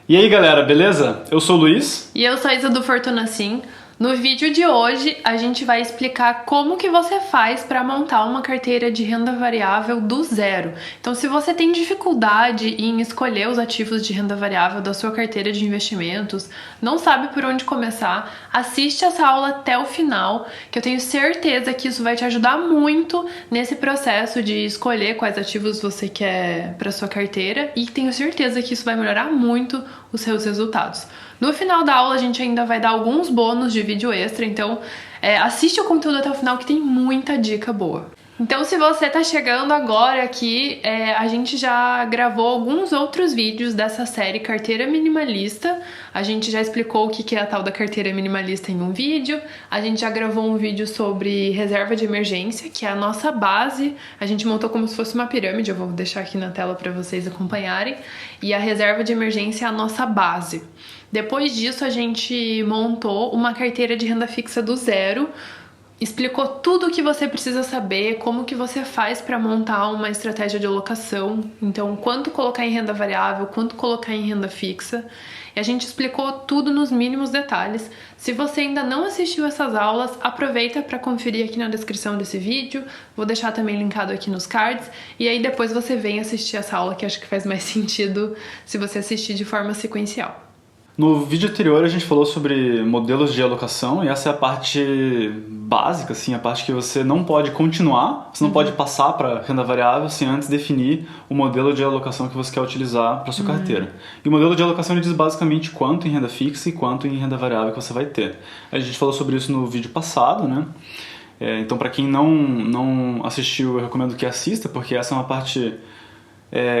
E aí galera, beleza? Eu sou o Luiz. E eu sou a Isa do Fortuna Sim. No vídeo de hoje, a gente vai explicar como que você faz para montar uma carteira de renda variável do zero. Então, se você tem dificuldade em escolher os ativos de renda variável da sua carteira de investimentos, não sabe por onde começar, assiste essa aula até o final, que eu tenho certeza que isso vai te ajudar muito nesse processo de escolher quais ativos você quer para sua carteira, e tenho certeza que isso vai melhorar muito os seus resultados. No final da aula a gente ainda vai dar alguns bônus de vídeo extra, então assiste o conteúdo até o final que tem muita dica boa. Então se você tá chegando agora aqui, a gente já gravou alguns outros vídeos dessa série Carteira Minimalista. A gente já explicou o que é a tal da carteira minimalista em um vídeo. A gente já gravou um vídeo sobre reserva de emergência, que é a nossa base. A gente montou como se fosse uma pirâmide, eu vou deixar aqui na tela para vocês acompanharem. E a reserva de emergência é a nossa base. Depois disso, a gente montou uma carteira de renda fixa do zero, explicou tudo o que você precisa saber, como que você faz para montar uma estratégia de alocação, então quanto colocar em renda variável, quanto colocar em renda fixa, e a gente explicou tudo nos mínimos detalhes. Se você ainda não assistiu essas aulas, aproveita para conferir aqui na descrição desse vídeo, vou deixar também linkado aqui nos cards, e aí depois você vem assistir essa aula, que acho que faz mais sentido se você assistir de forma sequencial. No vídeo anterior a gente falou sobre modelos de alocação e essa é a parte básica, assim, a parte que você não pode continuar, você não pode passar para renda variável sem antes definir o modelo de alocação que você quer utilizar para sua carteira. E o modelo de alocação ele diz basicamente quanto em renda fixa e quanto em renda variável que você vai ter. A gente falou sobre isso no vídeo passado, né? Então para quem não assistiu, eu recomendo que assista, porque essa é uma parte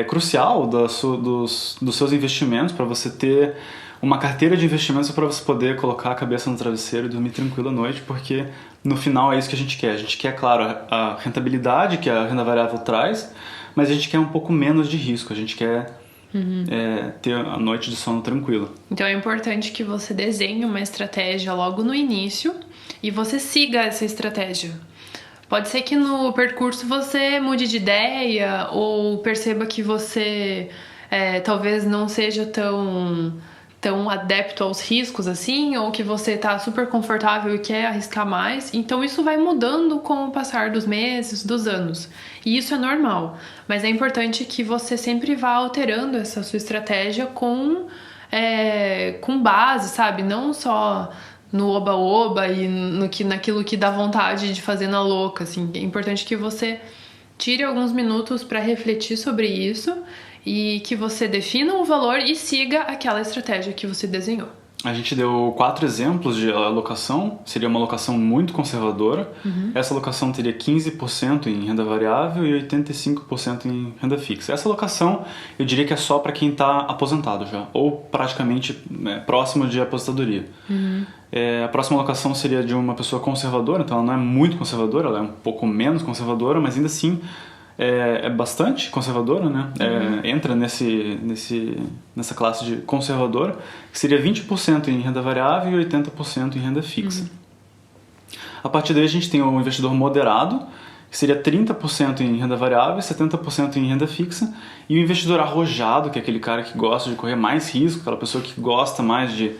crucial dos seus investimentos para você ter uma carteira de investimentos para você poder colocar a cabeça no travesseiro e dormir tranquilo à noite, porque no final é isso que a gente quer. A gente quer, claro, a rentabilidade que a renda variável traz, mas a gente quer um pouco menos de risco, a gente quer ter a noite de sono tranquila. Então é importante que você desenhe uma estratégia logo no início e você siga essa estratégia. Pode ser que no percurso você mude de ideia ou perceba que você talvez não seja tão adepto aos riscos assim, ou que você tá super confortável e quer arriscar mais. Então isso vai mudando com o passar dos meses, dos anos. E isso é normal. Mas é importante que você sempre vá alterando essa sua estratégia com base, sabe? Não só no oba-oba e naquilo que dá vontade de fazer na louca, assim. É importante que você tire alguns minutos para refletir sobre isso e que você defina um valor e siga aquela estratégia que você desenhou. A gente deu 4 exemplos de alocação, seria uma alocação muito conservadora. Essa alocação teria 15% em renda variável e 85% em renda fixa. Essa alocação eu diria que é só para quem está aposentado já, ou praticamente próximo de aposentadoria. A próxima alocação seria de uma pessoa conservadora, então ela não é muito conservadora, ela é um pouco menos conservadora, mas ainda assim é bastante conservadora, né? Entra nessa classe de conservadora, que seria 20% em renda variável e 80% em renda fixa. A partir daí a gente tem o investidor moderado, que seria 30% em renda variável e 70% em renda fixa, e o investidor arrojado, que é aquele cara que gosta de correr mais risco, aquela pessoa que gosta mais de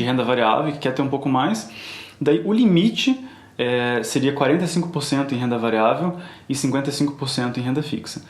renda variável e que quer ter um pouco mais. Daí o limite seria 45% em renda variável e 55% em renda fixa.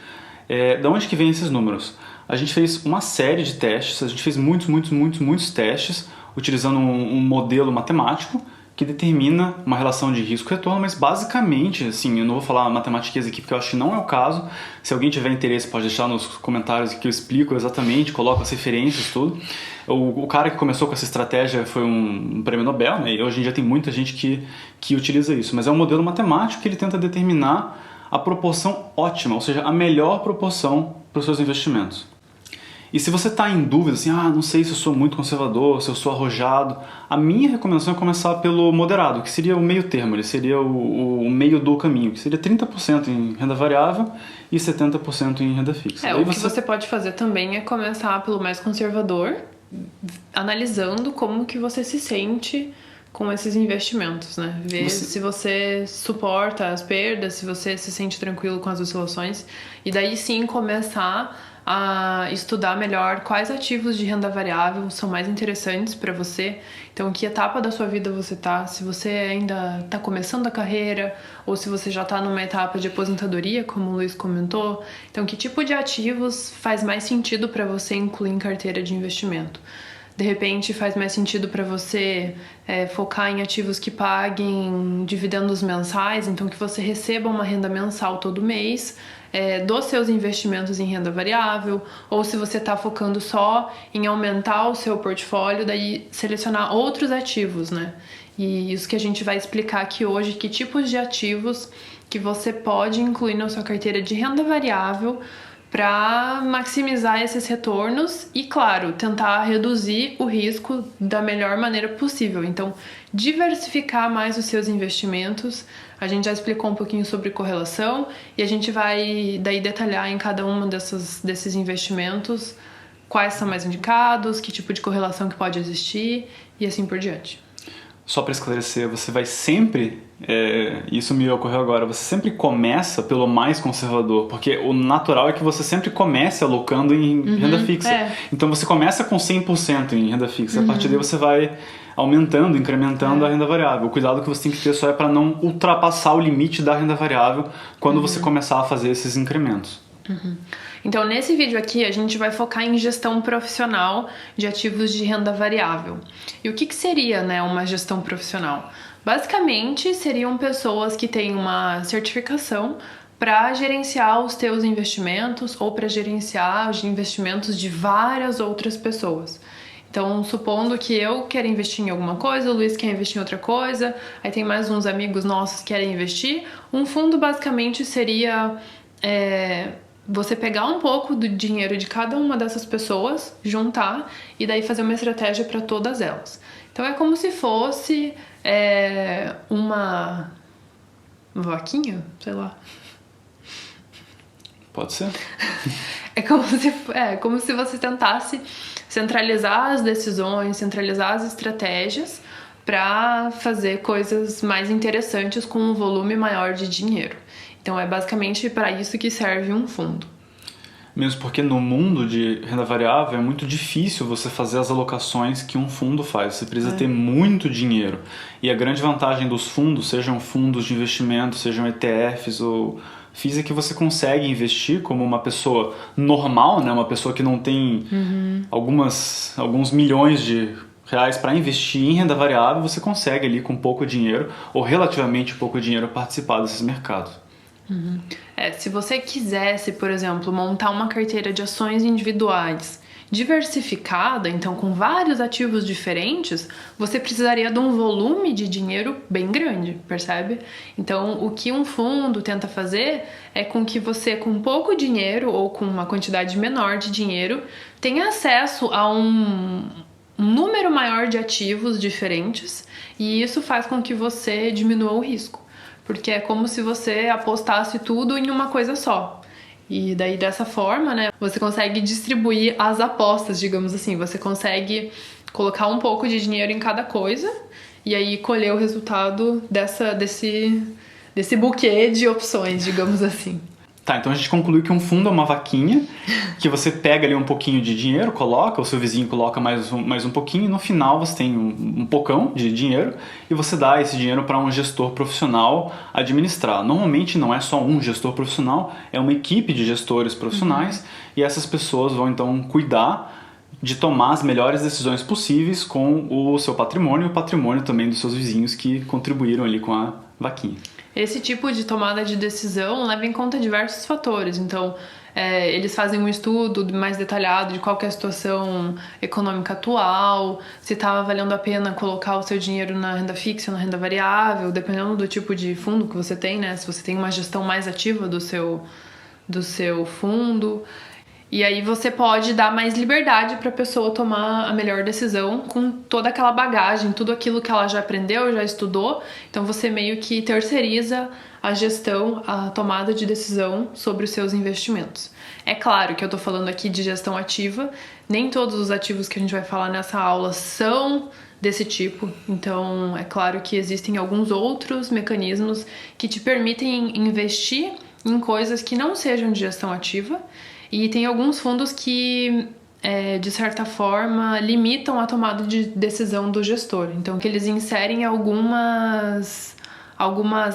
Da onde que vem esses números? A gente fez uma série de testes, a gente fez muitos testes utilizando um modelo matemático que determina uma relação de risco-retorno, mas basicamente, assim, eu não vou falar matemáticas aqui porque eu acho que não é o caso. Se alguém tiver interesse pode deixar nos comentários que eu explico exatamente, coloco as referências, tudo. O cara que começou com essa estratégia foi um prêmio Nobel, né? E hoje em dia tem muita gente que utiliza isso, mas é um modelo matemático que ele tenta determinar a proporção ótima, ou seja, a melhor proporção para os seus investimentos. E se você está em dúvida, assim, não sei se eu sou muito conservador, se eu sou arrojado, a minha recomendação é começar pelo moderado, que seria o meio termo, ele seria o meio do caminho, que seria 30% em renda variável e 70% em renda fixa. O que você pode fazer também é começar pelo mais conservador, analisando como que você se sente com esses investimentos, né? Ver se você suporta as perdas, se você se sente tranquilo com as oscilações, e daí sim começar a estudar melhor quais ativos de renda variável são mais interessantes para você. Então, que etapa da sua vida você tá? Se você ainda está começando a carreira ou se você já está numa etapa de aposentadoria, como o Luiz comentou. Então, que tipo de ativos faz mais sentido para você incluir em carteira de investimento? De repente, faz mais sentido para você focar em ativos que paguem dividendos mensais, então que você receba uma renda mensal todo mês dos seus investimentos em renda variável, ou se você está focando só em aumentar o seu portfólio, daí selecionar outros ativos, né? E isso que a gente vai explicar aqui hoje, que tipos de ativos que você pode incluir na sua carteira de renda variável para maximizar esses retornos e, claro, tentar reduzir o risco da melhor maneira possível. Então, diversificar mais os seus investimentos. A gente já explicou um pouquinho sobre correlação e a gente vai daí detalhar em cada um desses investimentos quais são mais indicados, que tipo de correlação que pode existir e assim por diante. Só para esclarecer, você vai sempre, isso me ocorreu agora, você sempre começa pelo mais conservador, porque o natural é que você sempre comece alocando em renda fixa. Então você começa com 100% em renda fixa, a partir daí você vai aumentando, incrementando a renda variável. O cuidado que você tem que ter só é para não ultrapassar o limite da renda variável quando você começar a fazer esses incrementos. Então, nesse vídeo aqui, a gente vai focar em gestão profissional de ativos de renda variável. E o que seria, né, uma gestão profissional? Basicamente, seriam pessoas que têm uma certificação para gerenciar os teus investimentos ou para gerenciar os investimentos de várias outras pessoas. Então, supondo que eu quero investir em alguma coisa, o Luiz quer investir em outra coisa, aí tem mais uns amigos nossos que querem investir, um fundo basicamente seria você pegar um pouco do dinheiro de cada uma dessas pessoas, juntar e daí fazer uma estratégia para todas elas. Então é como se fosse uma vaquinha, sei lá. Pode ser. É como se você tentasse centralizar as decisões, centralizar as estratégias para fazer coisas mais interessantes com um volume maior de dinheiro. Então é basicamente para isso que serve um fundo. Mesmo porque no mundo de renda variável é muito difícil você fazer as alocações que um fundo faz. Você precisa ter muito dinheiro. E a grande vantagem dos fundos, sejam fundos de investimento, sejam ETFs ou FIIs, é que você consegue investir como uma pessoa normal, né? Uma pessoa que não tem alguns milhões de reais para investir em renda variável, você consegue ali com pouco dinheiro ou relativamente pouco dinheiro participar desses mercados. Se você quisesse, por exemplo, montar uma carteira de ações individuais diversificada, então com vários ativos diferentes, você precisaria de um volume de dinheiro bem grande, percebe? Então, o que um fundo tenta fazer é com que você, com pouco dinheiro ou com uma quantidade menor de dinheiro, tenha acesso a um número maior de ativos diferentes, e isso faz com que você diminua o risco. Porque é como se você apostasse tudo em uma coisa só. E daí, dessa forma, né, você consegue distribuir as apostas, digamos assim. Você consegue colocar um pouco de dinheiro em cada coisa e aí colher o resultado desse buquê de opções, digamos assim. Tá, então a gente concluiu que um fundo é uma vaquinha, que você pega ali um pouquinho de dinheiro, coloca, o seu vizinho coloca mais um pouquinho, e no final você tem um pocão de dinheiro e você dá esse dinheiro para um gestor profissional administrar. Normalmente não é só um gestor profissional, é uma equipe de gestores profissionais e essas pessoas vão então cuidar de tomar as melhores decisões possíveis com o seu patrimônio e o patrimônio também dos seus vizinhos que contribuíram ali com a vaquinha. Esse tipo de tomada de decisão leva em conta diversos fatores. Então, eles fazem um estudo mais detalhado de qual que é a situação econômica atual, se está valendo a pena colocar o seu dinheiro na renda fixa ou na renda variável, dependendo do tipo de fundo que você tem, né? Se você tem uma gestão mais ativa do seu fundo. E aí você pode dar mais liberdade para a pessoa tomar a melhor decisão com toda aquela bagagem, tudo aquilo que ela já aprendeu, já estudou. Então você meio que terceiriza a gestão, a tomada de decisão sobre os seus investimentos. É claro que eu tô falando aqui de gestão ativa, nem todos os ativos que a gente vai falar nessa aula são desse tipo. Então é claro que existem alguns outros mecanismos que te permitem investir em coisas que não sejam de gestão ativa E tem alguns fundos que, de certa forma, limitam a tomada de decisão do gestor. Então, que eles inserem algumas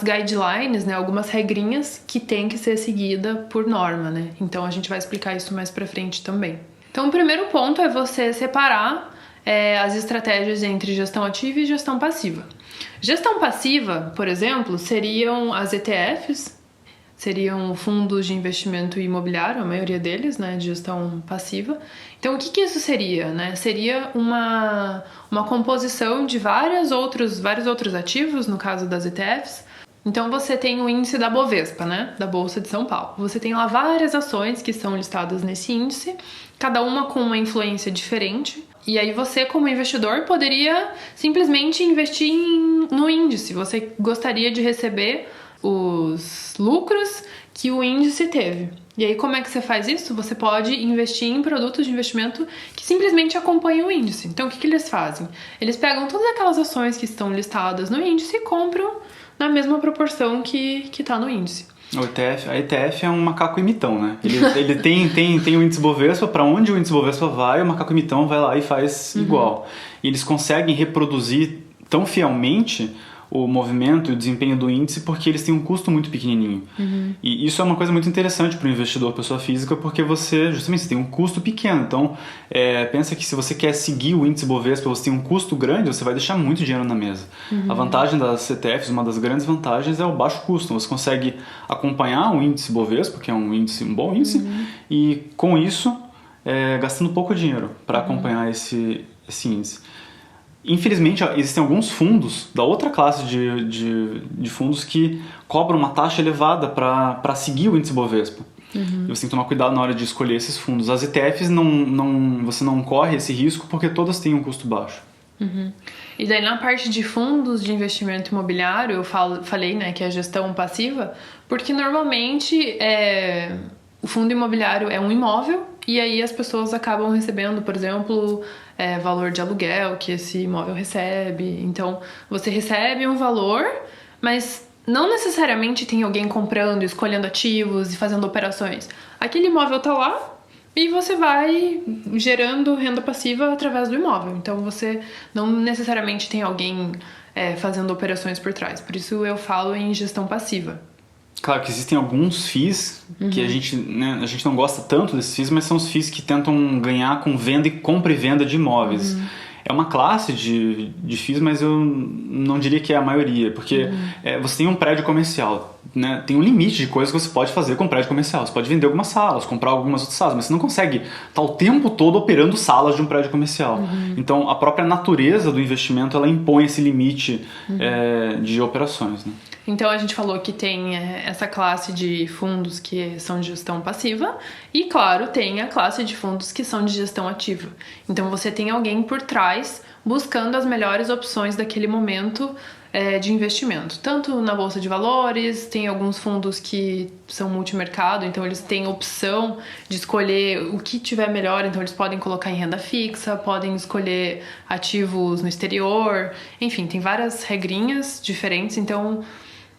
guidelines, né, algumas regrinhas que tem que ser seguida por norma, né? Então a gente vai explicar isso mais pra frente também. Então o primeiro ponto é você separar as estratégias entre gestão ativa e gestão passiva. Gestão passiva, por exemplo, seriam as ETFs, seriam fundos de investimento imobiliário, a maioria deles, né, de gestão passiva. Então, o que isso seria, né? Seria uma composição de vários outros ativos, no caso das ETFs. Então, você tem o índice da Bovespa, né, da Bolsa de São Paulo. Você tem lá várias ações que são listadas nesse índice, cada uma com uma influência diferente. E aí você, como investidor, poderia simplesmente investir no índice. Você gostaria de receber os lucros que o índice teve. E aí, como é que você faz isso? Você pode investir em produtos de investimento que simplesmente acompanham o índice. Então, o que eles fazem? Eles pegam todas aquelas ações que estão listadas no índice e compram na mesma proporção que está no índice. A ETF é um macaco imitão, né? Ele tem o índice Bovespa, para onde o índice Bovespa vai, o macaco imitão vai lá e faz igual. E eles conseguem reproduzir tão fielmente o movimento e o desempenho do índice porque eles têm um custo muito pequenininho. E isso é uma coisa muito interessante para o investidor, pessoa física, porque você tem um custo pequeno. Então, pensa que se você quer seguir o índice Bovespa, você tem um custo grande, você vai deixar muito dinheiro na mesa. A vantagem das ETFs, uma das grandes vantagens é o baixo custo. Você consegue acompanhar o índice Bovespa, que é um bom índice, e com isso, gastando pouco dinheiro para acompanhar esse índice. Infelizmente, existem alguns fundos da outra classe de fundos que cobram uma taxa elevada para seguir o índice Bovespa. E você tem que tomar cuidado na hora de escolher esses fundos. As ETFs, você não corre esse risco porque todas têm um custo baixo. E daí, na parte de fundos de investimento imobiliário, eu falei, né, que é a gestão passiva, porque normalmente o fundo imobiliário é um imóvel e aí as pessoas acabam recebendo, por exemplo, valor de aluguel que esse imóvel recebe. Então, você recebe um valor, mas não necessariamente tem alguém comprando, escolhendo ativos e fazendo operações. Aquele imóvel tá lá e você vai gerando renda passiva através do imóvel. Então, você não necessariamente tem alguém fazendo operações por trás. Por isso, eu falo em gestão passiva. Claro que existem alguns FIIs que a gente não gosta tanto desses FIIs, mas são os FIIs que tentam ganhar com compra e venda de imóveis. É uma classe de FIIs, mas eu não diria que é a maioria, porque você tem um prédio comercial, né? Tem um limite de coisas que você pode fazer com um prédio comercial. Você pode vender algumas salas, comprar algumas outras salas, mas você não consegue estar o tempo todo operando salas de um prédio comercial. Então, a própria natureza do investimento, ela impõe esse limite de operações, né? Então, a gente falou que tem essa classe de fundos que são de gestão passiva e, claro, tem a classe de fundos que são de gestão ativa. Então, você tem alguém por trás buscando as melhores opções daquele momento de investimento. Tanto na Bolsa de Valores, tem alguns fundos que são multimercado, então eles têm opção de escolher o que tiver melhor, então eles podem colocar em renda fixa, podem escolher ativos no exterior, enfim, tem várias regrinhas diferentes, então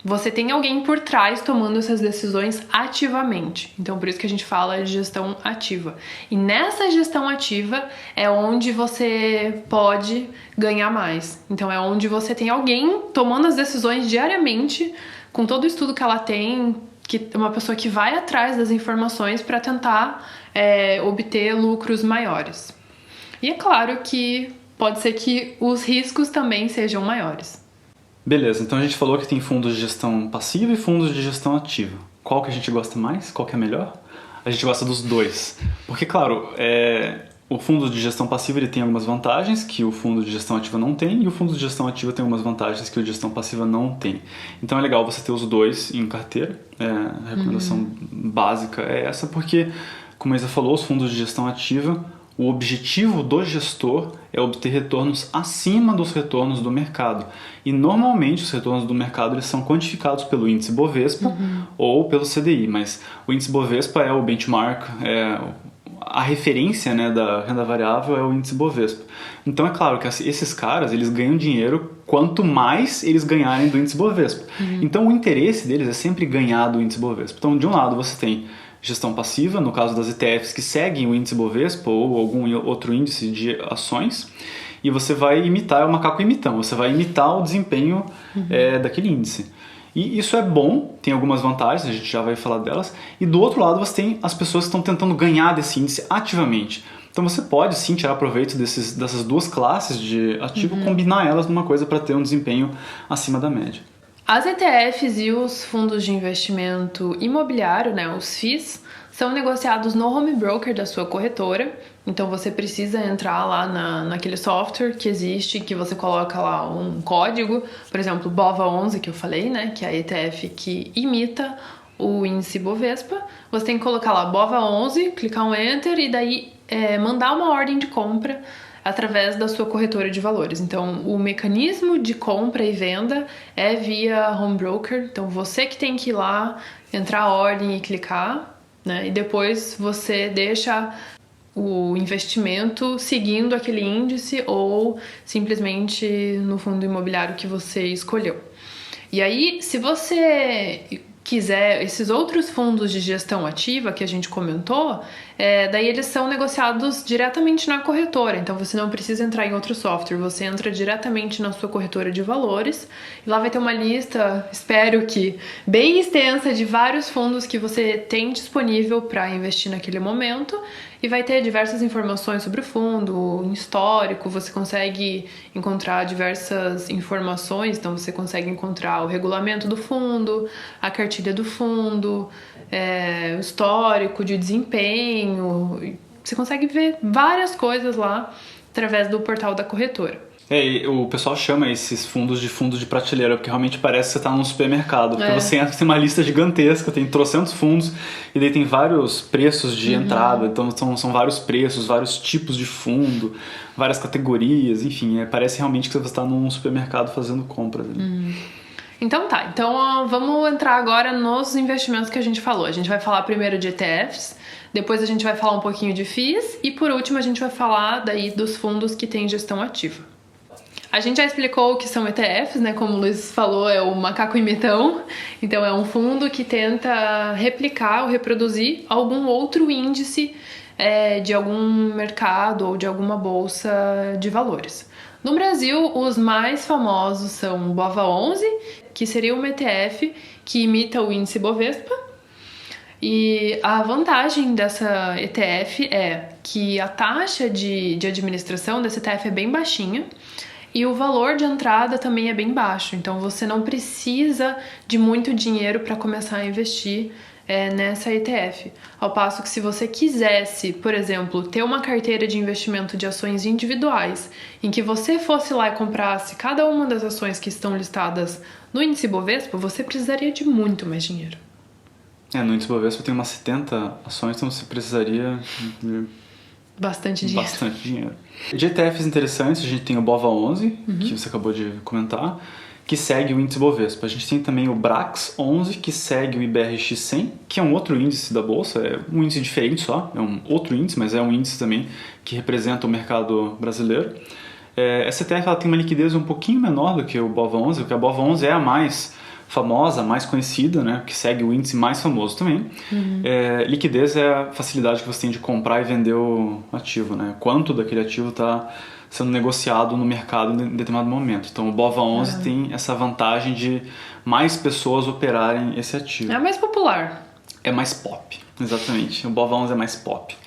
você tem alguém por trás tomando essas decisões ativamente. Então, por isso que a gente fala de gestão ativa. E nessa gestão ativa é onde você pode ganhar mais. Então, é onde você tem alguém tomando as decisões diariamente, com todo o estudo que ela tem, que é uma pessoa que vai atrás das informações para tentar obter lucros maiores. E é claro que pode ser que os riscos também sejam maiores. Beleza, então a gente falou que tem fundos de gestão passiva e fundos de gestão ativa. Qual que a gente gosta mais? Qual que é melhor? A gente gosta dos dois. Porque, claro, o fundo de gestão passiva ele tem algumas vantagens que o fundo de gestão ativa não tem, e o fundo de gestão ativa tem algumas vantagens que o de gestão passiva não tem. Então é legal você ter os dois em carteira. A recomendação básica é essa, porque, como a Isa falou, os fundos de gestão ativa, o objetivo do gestor é obter retornos acima dos retornos do mercado. E normalmente os retornos do mercado eles são quantificados pelo índice Bovespa ou pelo CDI, mas o índice Bovespa é o benchmark, a referência, né, da renda variável é o índice Bovespa. Então é claro que esses caras eles ganham dinheiro quanto mais eles ganharem do índice Bovespa. Então o interesse deles é sempre ganhar do índice Bovespa. Então de um lado você tem gestão passiva, no caso das ETFs que seguem o índice Bovespa ou algum outro índice de ações, e você vai imitar, é o macaco imitão, você vai imitar o desempenho daquele índice. E isso é bom, tem algumas vantagens, a gente já vai falar delas, e do outro lado você tem as pessoas que estão tentando ganhar desse índice ativamente. Então você pode sim tirar proveito dessas duas classes de ativo, combinar elas numa coisa para ter um desempenho acima da média. As ETFs e os fundos de investimento imobiliário, né, os FIIs, são negociados no home broker da sua corretora. Então você precisa entrar lá naquele software que existe, que você coloca lá um código, por exemplo, BOVA11 que eu falei, né, que é a ETF que imita o índice Bovespa. Você tem que colocar lá BOVA11, clicar um Enter e daí mandar uma ordem de compra através da sua corretora de valores. Então, o mecanismo de compra e venda é via home broker. Então, você que tem que ir lá, entrar a ordem e clicar, né? E depois você deixa o investimento seguindo aquele índice ou simplesmente no fundo imobiliário que você escolheu. E aí, se você quiser esses outros fundos de gestão ativa que a gente comentou, daí eles são negociados diretamente na corretora, então você não precisa entrar em outro software, você entra diretamente na sua corretora de valores e lá vai ter uma lista, espero que bem extensa, de vários fundos que você tem disponível para investir naquele momento, e vai ter diversas informações sobre o fundo, histórico, você consegue encontrar diversas informações, então você consegue encontrar o regulamento do fundo, a cartilha do fundo, o histórico de desempenho, você consegue ver várias coisas lá através do portal da corretora. O pessoal chama esses fundos de prateleira, porque realmente parece que você está num supermercado. Porque você entra, tem uma lista gigantesca, tem trocentos fundos, e daí tem vários preços de entrada, então são vários preços, vários tipos de fundo, várias categorias, enfim, parece realmente que você está num supermercado fazendo compras. Então tá, vamos entrar agora nos investimentos que a gente falou. A gente vai falar primeiro de ETFs, depois a gente vai falar um pouquinho de FIIs, e por último a gente vai falar daí dos fundos que têm gestão ativa. A gente já explicou o que são ETFs, né? Como o Luiz falou, é o macaco imitão. Então é um fundo que tenta replicar ou reproduzir algum outro índice de algum mercado ou de alguma bolsa de valores. No Brasil, os mais famosos são o BOVA11, que seria um ETF que imita o índice Bovespa. E a vantagem dessa ETF é que a taxa de administração desse ETF é bem baixinha, e o valor de entrada também é bem baixo, então você não precisa de muito dinheiro para começar a investir nessa ETF. Ao passo que se você quisesse, por exemplo, ter uma carteira de investimento de ações individuais, em que você fosse lá e comprasse cada uma das ações que estão listadas no índice Bovespa, você precisaria de muito mais dinheiro. No índice Bovespa tem umas 70 ações, então você precisaria de bastante dinheiro. De ETFs interessantes, a gente tem o BOVA11, que você acabou de comentar, que segue o índice Bovespa. A gente tem também o BRAX11, que segue o IBRX100, que é um outro índice da bolsa, é um índice diferente só, é um outro índice, mas é um índice também que representa o mercado brasileiro. Essa ETF ela tem uma liquidez um pouquinho menor do que o BOVA11, porque a BOVA11 é a mais famosa, mais conhecida, né, que segue o índice mais famoso também. Liquidez é a facilidade que você tem de comprar e vender o ativo, né? Quanto daquele ativo está sendo negociado no mercado em determinado momento. Então o BOVA11 tem essa vantagem de mais pessoas operarem esse ativo. É mais popular. É mais pop, exatamente. O BOVA11 é mais pop.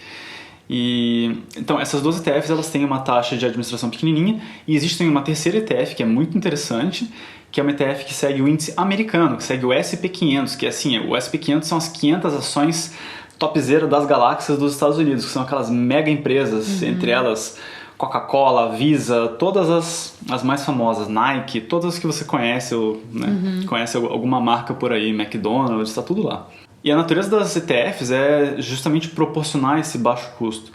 Então essas duas ETFs elas têm uma taxa de administração pequenininha, e existe uma terceira ETF que é muito interessante, que é uma ETF que segue o índice americano, que segue o SP500, que é assim, o SP500 são as 500 ações topzera das galáxias dos Estados Unidos, que são aquelas mega empresas, entre elas Coca-Cola, Visa, todas as mais famosas, Nike, todas as que você conhece, ou conhece alguma marca por aí, McDonald's, está tudo lá. E a natureza das ETFs é justamente proporcionar esse baixo custo.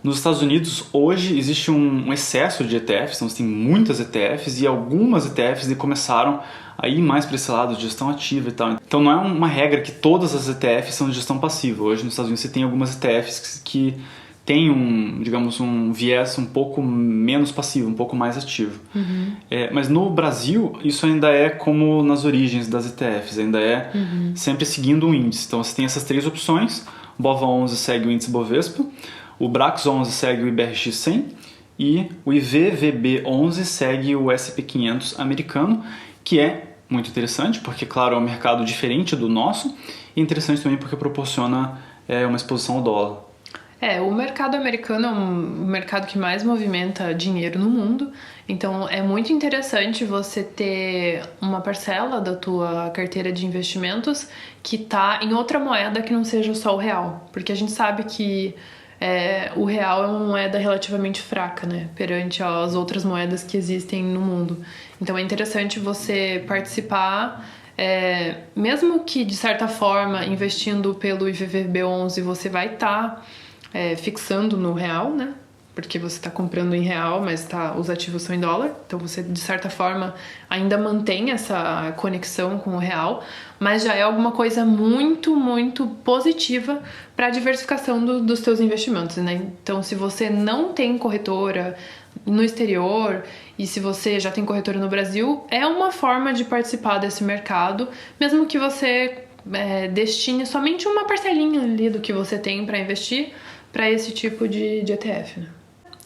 Nos Estados Unidos, hoje, existe um excesso de ETFs, então você tem muitas ETFs, e algumas ETFs começaram a ir mais para esse lado de gestão ativa e tal. Então não é uma regra que todas as ETFs são de gestão passiva. Hoje nos Estados Unidos você tem algumas ETFs que têm um viés um pouco menos passivo, um pouco mais ativo. Mas no Brasil, isso ainda é como nas origens das ETFs, ainda é sempre seguindo um índice. Então você tem essas três opções, o BOVA11 segue o índice Bovespa, o Brax11 segue o IBRX-100 e o IVVB11 segue o SP500 americano, que é muito interessante porque, claro, é um mercado diferente do nosso e interessante também porque proporciona uma exposição ao dólar. O mercado americano é um mercado que mais movimenta dinheiro no mundo, então é muito interessante você ter uma parcela da tua carteira de investimentos que está em outra moeda que não seja só o real, porque a gente sabe que o real é uma moeda relativamente fraca, né, perante as outras moedas que existem no mundo. Então é interessante você participar, mesmo que de certa forma investindo pelo IVVB11 você vai estar fixando no real, né? Porque você está comprando em real, mas os ativos são em dólar. Então você, de certa forma, ainda mantém essa conexão com o real, mas já é alguma coisa muito, muito positiva para a diversificação dos seus investimentos, né? Então, se você não tem corretora no exterior e se você já tem corretora no Brasil, é uma forma de participar desse mercado, mesmo que você destine somente uma parcelinha ali do que você tem para investir para esse tipo de ETF, né?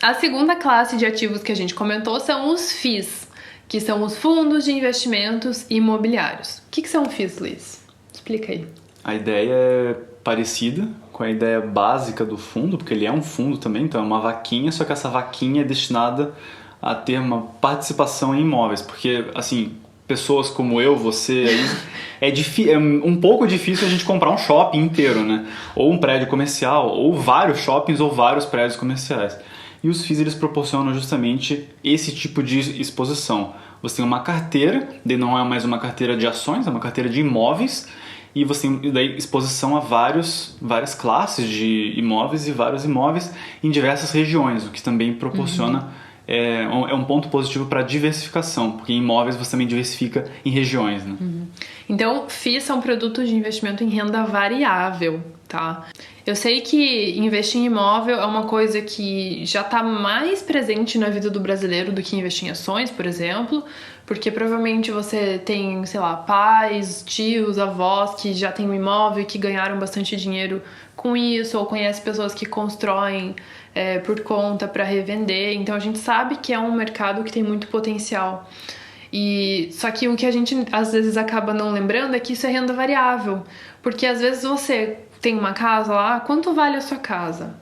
A segunda classe de ativos que a gente comentou são os FIIs, que são os fundos de investimentos imobiliários. O que são FIIs, Liz? Explica aí. A ideia é parecida com a ideia básica do fundo, porque ele é um fundo também, então é uma vaquinha, só que essa vaquinha é destinada a ter uma participação em imóveis, porque, assim, pessoas como eu, você, é um pouco difícil a gente comprar um shopping inteiro, né? Ou um prédio comercial, ou vários shoppings, ou vários prédios comerciais. E os FIIs, eles proporcionam justamente esse tipo de exposição. Você tem uma carteira, daí não é mais uma carteira de ações, é uma carteira de imóveis, e você tem daí exposição a várias classes de imóveis e vários imóveis em diversas regiões, o que também proporciona é um ponto positivo para diversificação, porque em imóveis você também diversifica em regiões, né? Então, FIIs são produtos de investimento em renda variável, tá? Eu sei que investir em imóvel é uma coisa que já está mais presente na vida do brasileiro do que investir em ações, por exemplo, porque provavelmente você tem, sei lá, pais, tios, avós que já têm um imóvel e que ganharam bastante dinheiro com isso, ou conhece pessoas que constroem por conta para revender. Então a gente sabe que é um mercado que tem muito potencial. Só que o que a gente às vezes acaba não lembrando é que isso é renda variável, porque às vezes você tem uma casa lá, quanto vale a sua casa?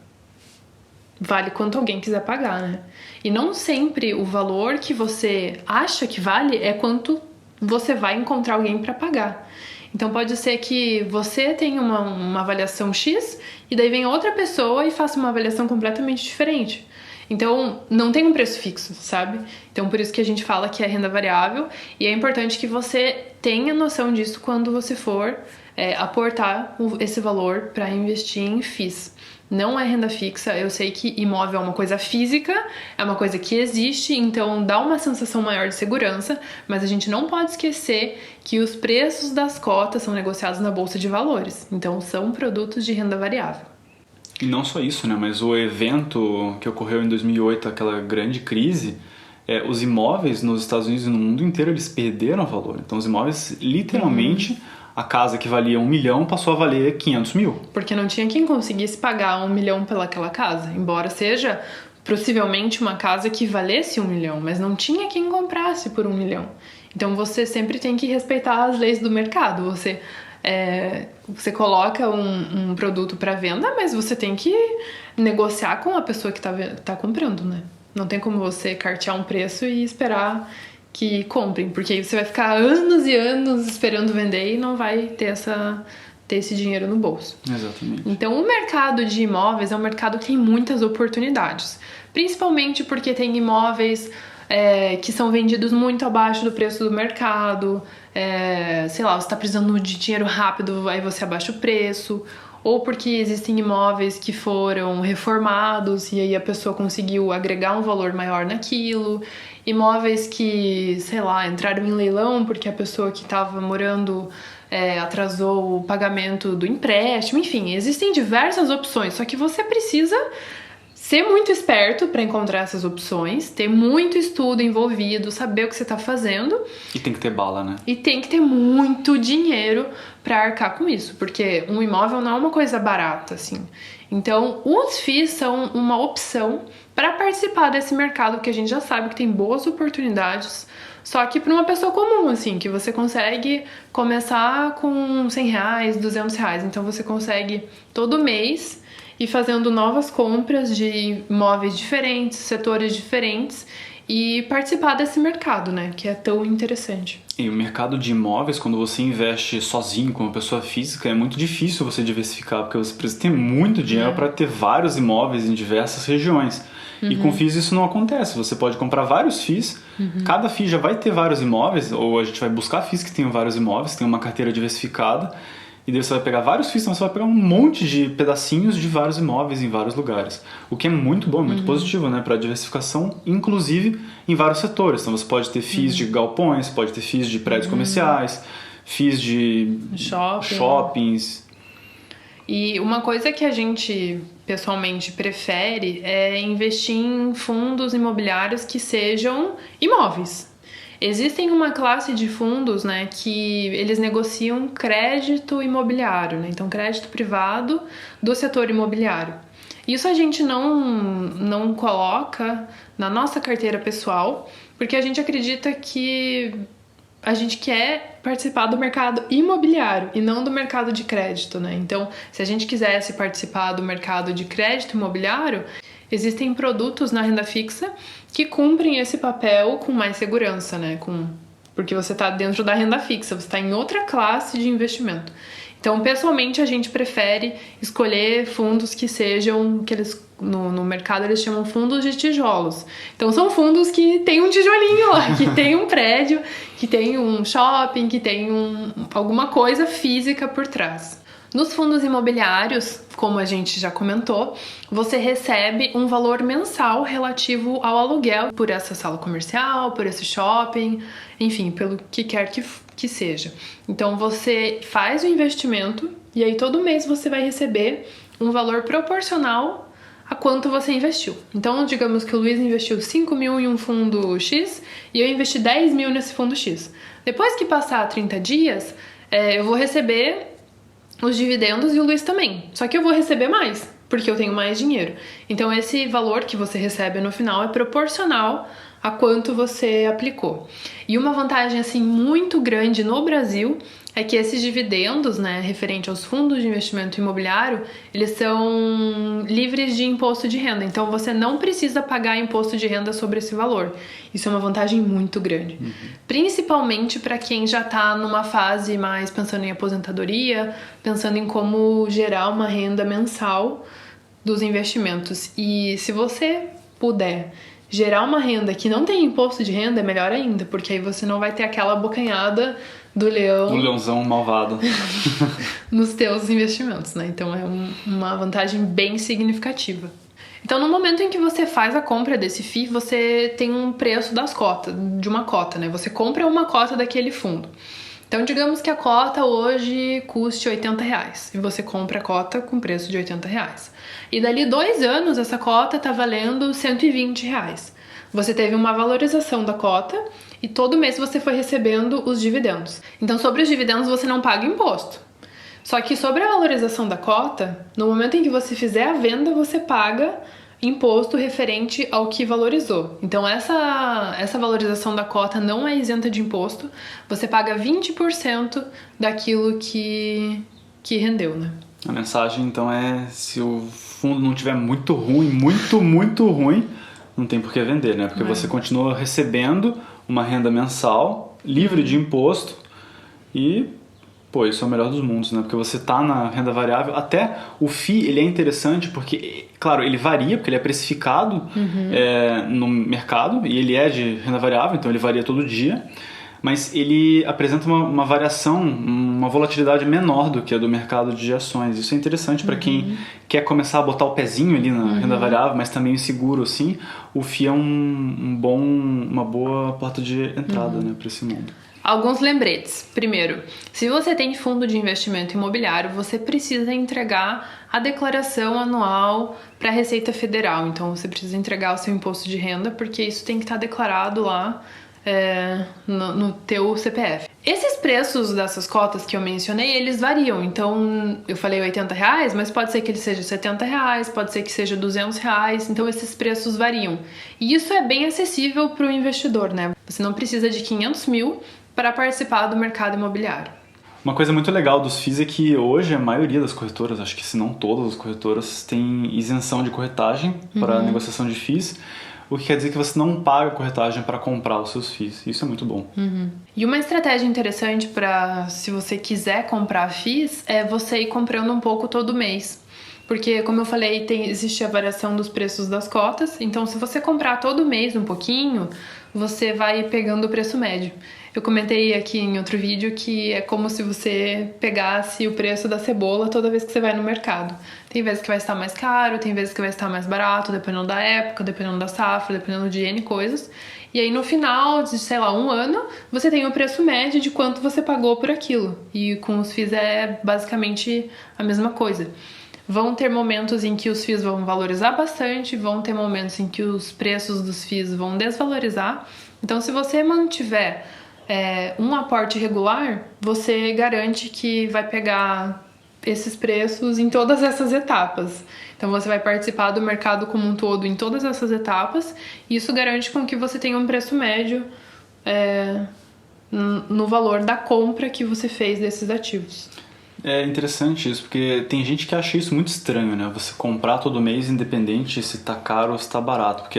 Vale quanto alguém quiser pagar, né? E não sempre o valor que você acha que vale é quanto você vai encontrar alguém para pagar. Então pode ser que você tenha uma avaliação X e daí vem outra pessoa e faça uma avaliação completamente diferente. Então não tem um preço fixo, sabe? Então por isso que a gente fala que é renda variável e é importante que você tenha noção disso quando você for aportar esse valor para investir em FIIs. Não é renda fixa, eu sei que imóvel é uma coisa física, é uma coisa que existe, então dá uma sensação maior de segurança, mas a gente não pode esquecer que os preços das cotas são negociados na Bolsa de Valores, então são produtos de renda variável. E não só isso, né? Mas o evento que ocorreu em 2008, aquela grande crise, os imóveis nos Estados Unidos e no mundo inteiro, eles perderam valor. Então os imóveis, literalmente, a casa que valia 1 milhão passou a valer 500 mil. Porque não tinha quem conseguisse pagar 1 milhão pelaquela casa, embora seja possivelmente uma casa que valesse 1 milhão, mas não tinha quem comprasse por 1 milhão. Então você sempre tem que respeitar as leis do mercado. Você coloca um produto para venda, mas você tem que negociar com a pessoa que tá comprando, né? Não tem como você cartear um preço e esperar que comprem, porque aí você vai ficar anos e anos esperando vender e não vai ter esse dinheiro no bolso. Exatamente. Então, o mercado de imóveis é um mercado que tem muitas oportunidades, principalmente porque tem imóveis que são vendidos muito abaixo do preço do mercado, sei lá, você está precisando de dinheiro rápido, aí você abaixa o preço, ou porque existem imóveis que foram reformados e aí a pessoa conseguiu agregar um valor maior naquilo, imóveis que, sei lá, entraram em leilão porque a pessoa que estava morando atrasou o pagamento do empréstimo, enfim, existem diversas opções, só que você precisa ser muito esperto para encontrar essas opções, ter muito estudo envolvido, saber o que você está fazendo. E tem que ter bala, né? E tem que ter muito dinheiro para arcar com isso, porque um imóvel não é uma coisa barata, assim. Então, os FIIs são uma opção para participar desse mercado que a gente já sabe que tem boas oportunidades, só que para uma pessoa comum, assim, que você consegue começar com R$100, R$200. Então, você consegue todo mês ir fazendo novas compras de imóveis diferentes, setores diferentes e participar desse mercado, né? Que é tão interessante. E o mercado de imóveis, quando você investe sozinho, como pessoa física, é muito difícil você diversificar, porque você precisa ter muito dinheiro para ter vários imóveis em diversas regiões. E com FIIs isso não acontece. Você pode comprar vários FIIs, cada FII já vai ter vários imóveis, ou a gente vai buscar FIIs que tenham vários imóveis, tem uma carteira diversificada, e daí você vai pegar vários FIIs, então você vai pegar um monte de pedacinhos de vários imóveis em vários lugares. O que é muito bom, muito positivo, né? Para diversificação, inclusive em vários setores. Então você pode ter FIIs de galpões, pode ter FIIs de prédios comerciais, FIIs de shoppings. E uma coisa que a gente pessoalmente prefere é investir em fundos imobiliários que sejam imóveis. Existem uma classe de fundos, né, que eles negociam crédito imobiliário, né? Então crédito privado do setor imobiliário. Isso a gente não coloca na nossa carteira pessoal, porque a gente acredita que a gente quer participar do mercado imobiliário e não do mercado de crédito, né? Então, se a gente quisesse participar do mercado de crédito imobiliário, existem produtos na renda fixa que cumprem esse papel com mais segurança, né? Porque você está dentro da renda fixa, você está em outra classe de investimento. Então, pessoalmente, a gente prefere escolher fundos que sejam, que eles, no mercado eles chamam fundos de tijolos. Então, são fundos que tem um tijolinho lá, que tem um prédio, que tem um shopping, que tem alguma coisa física por trás. Nos fundos imobiliários, como a gente já comentou, você recebe um valor mensal relativo ao aluguel por essa sala comercial, por esse shopping, enfim, pelo que quer que seja. Então você faz o investimento e aí todo mês você vai receber um valor proporcional a quanto você investiu. Então, digamos que o Luiz investiu 5 mil em um fundo X e eu investi 10 mil nesse fundo X. Depois que passar 30 dias, eu vou receber os dividendos e o Luiz também. Só que eu vou receber mais, porque eu tenho mais dinheiro. Então esse valor que você recebe no final é proporcional a quanto você aplicou. E uma vantagem assim muito grande no Brasil é que esses dividendos, né, referente aos fundos de investimento imobiliário, eles são livres de imposto de renda. Então você não precisa pagar imposto de renda sobre esse valor. Isso é uma vantagem muito grande. Principalmente para quem já está numa fase mais pensando em aposentadoria, pensando em como gerar uma renda mensal dos investimentos. E se você puder gerar uma renda que não tem imposto de renda, é melhor ainda, porque aí você não vai ter aquela abocanhada do leão... Do leãozão malvado. nos teus investimentos, né? Então é uma vantagem bem significativa. Então, no momento em que você faz a compra desse FII, você tem um preço de uma cota, né? Você compra uma cota daquele fundo. Então, digamos que a cota hoje custe R$80 e você compra a cota com preço de R$80. E dali 2 anos, essa cota está valendo R$120. Você teve uma valorização da cota e todo mês você foi recebendo os dividendos. Então, sobre os dividendos, você não paga imposto. Só que sobre a valorização da cota, no momento em que você fizer a venda, você paga imposto referente ao que valorizou. Então essa valorização da cota não é isenta de imposto, você paga 20% daquilo que rendeu, né? A mensagem então é, se o fundo não tiver muito ruim, muito ruim, não tem por que vender, né? Porque você continua recebendo uma renda mensal, livre de imposto e... Pô, isso é o melhor dos mundos, né? Porque você tá na renda variável. Até o FII, ele é interessante porque, claro, ele varia, porque ele é precificado no mercado e ele é de renda variável, então ele varia todo dia. mas ele apresenta uma variação, uma volatilidade menor do que a do mercado de ações. Isso é interessante para quem quer começar a botar o pezinho ali na renda variável, mas também seguro assim. O FII é uma boa porta de entrada, né, para esse mundo. Alguns lembretes. Primeiro, se você tem fundo de investimento imobiliário, você precisa entregar a declaração anual para a Receita Federal. Então, você precisa entregar o seu imposto de renda, porque isso tem que estar declarado lá no teu CPF. Esses preços dessas cotas que eu mencionei, eles variam. Então, eu falei R$80, mas pode ser que ele seja R$70, pode ser que seja R$200. Então, esses preços variam. E isso é bem acessível para o investidor, né? Você não precisa de 500 mil para participar do mercado imobiliário. Uma coisa muito legal dos FIIs é que hoje a maioria das corretoras, acho que se não todas as corretoras, tem isenção de corretagem para negociação de FIIs, o que quer dizer que você não paga corretagem para comprar os seus FIIs. Isso é muito bom. E uma estratégia interessante para, se você quiser comprar FIIs, é você ir comprando um pouco todo mês. Porque, como eu falei, existe a variação dos preços das cotas. Então, se você comprar todo mês um pouquinho, você vai pegando o preço médio. Eu comentei aqui em outro vídeo que é como se você pegasse o preço da cebola toda vez que você vai no mercado. Tem vezes que vai estar mais caro, tem vezes que vai estar mais barato, dependendo da época, dependendo da safra, dependendo de N coisas. E aí no final de, sei lá, um ano, você tem o preço médio de quanto você pagou por aquilo. E com os FIIs é basicamente a mesma coisa. Vão ter momentos em que os FIIs vão valorizar bastante, vão ter momentos em que os preços dos FIIs vão desvalorizar. Então, se você mantiver um aporte regular, você garante que vai pegar esses preços em todas essas etapas. Então, você vai participar do mercado como um todo em todas essas etapas, e isso garante com que você tenha um preço médio no valor da compra que você fez desses ativos. É interessante isso, porque tem gente que acha isso muito estranho, né? Você comprar todo mês independente se tá caro ou se tá barato. Porque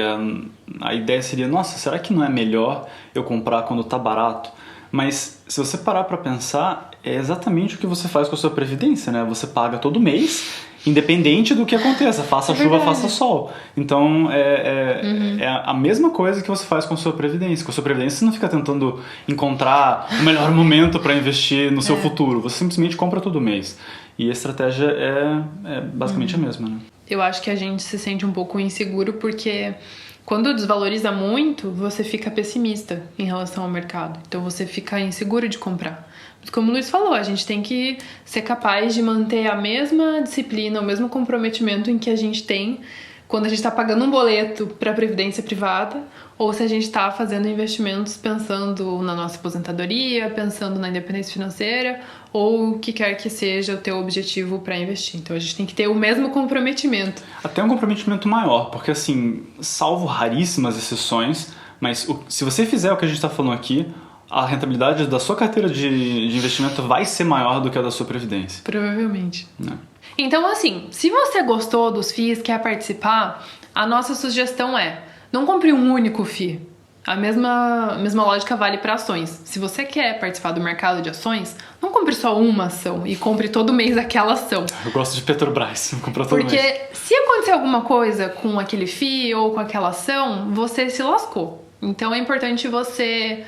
a ideia seria, nossa, será que não é melhor eu comprar quando tá barato? Mas se você parar pra pensar, é exatamente o que você faz com a sua previdência, né? Você paga todo mês, independente do que aconteça, faça chuva, faça sol. Então, é a mesma coisa que você faz com a sua previdência. Com a sua previdência, você não fica tentando encontrar o melhor momento para investir no seu futuro. Você simplesmente compra todo mês. E a estratégia é basicamente a mesma, né? Eu acho que a gente se sente um pouco inseguro porque quando desvaloriza muito, você fica pessimista em relação ao mercado. Então, você fica inseguro de comprar. Como o Luiz falou, a gente tem que ser capaz de manter a mesma disciplina, o mesmo comprometimento em que a gente tem quando a gente está pagando um boleto para a previdência privada ou se a gente está fazendo investimentos pensando na nossa aposentadoria, pensando na independência financeira ou o que quer que seja o teu objetivo para investir. Então a gente tem que ter o mesmo comprometimento. Até um comprometimento maior, porque assim, salvo raríssimas exceções, mas se você fizer o que a gente está falando aqui, a rentabilidade da sua carteira de investimento vai ser maior do que a da sua previdência. Provavelmente. Né? Então, assim, se você gostou dos FIIs, quer participar, a nossa sugestão é: não compre um único FII. A mesma lógica vale para ações. Se você quer participar do mercado de ações, não compre só uma ação e compre todo mês aquela ação. Eu gosto de Petrobras, comprar todo mês. Porque se acontecer alguma coisa com aquele FII ou com aquela ação, você se lascou. Então é importante você...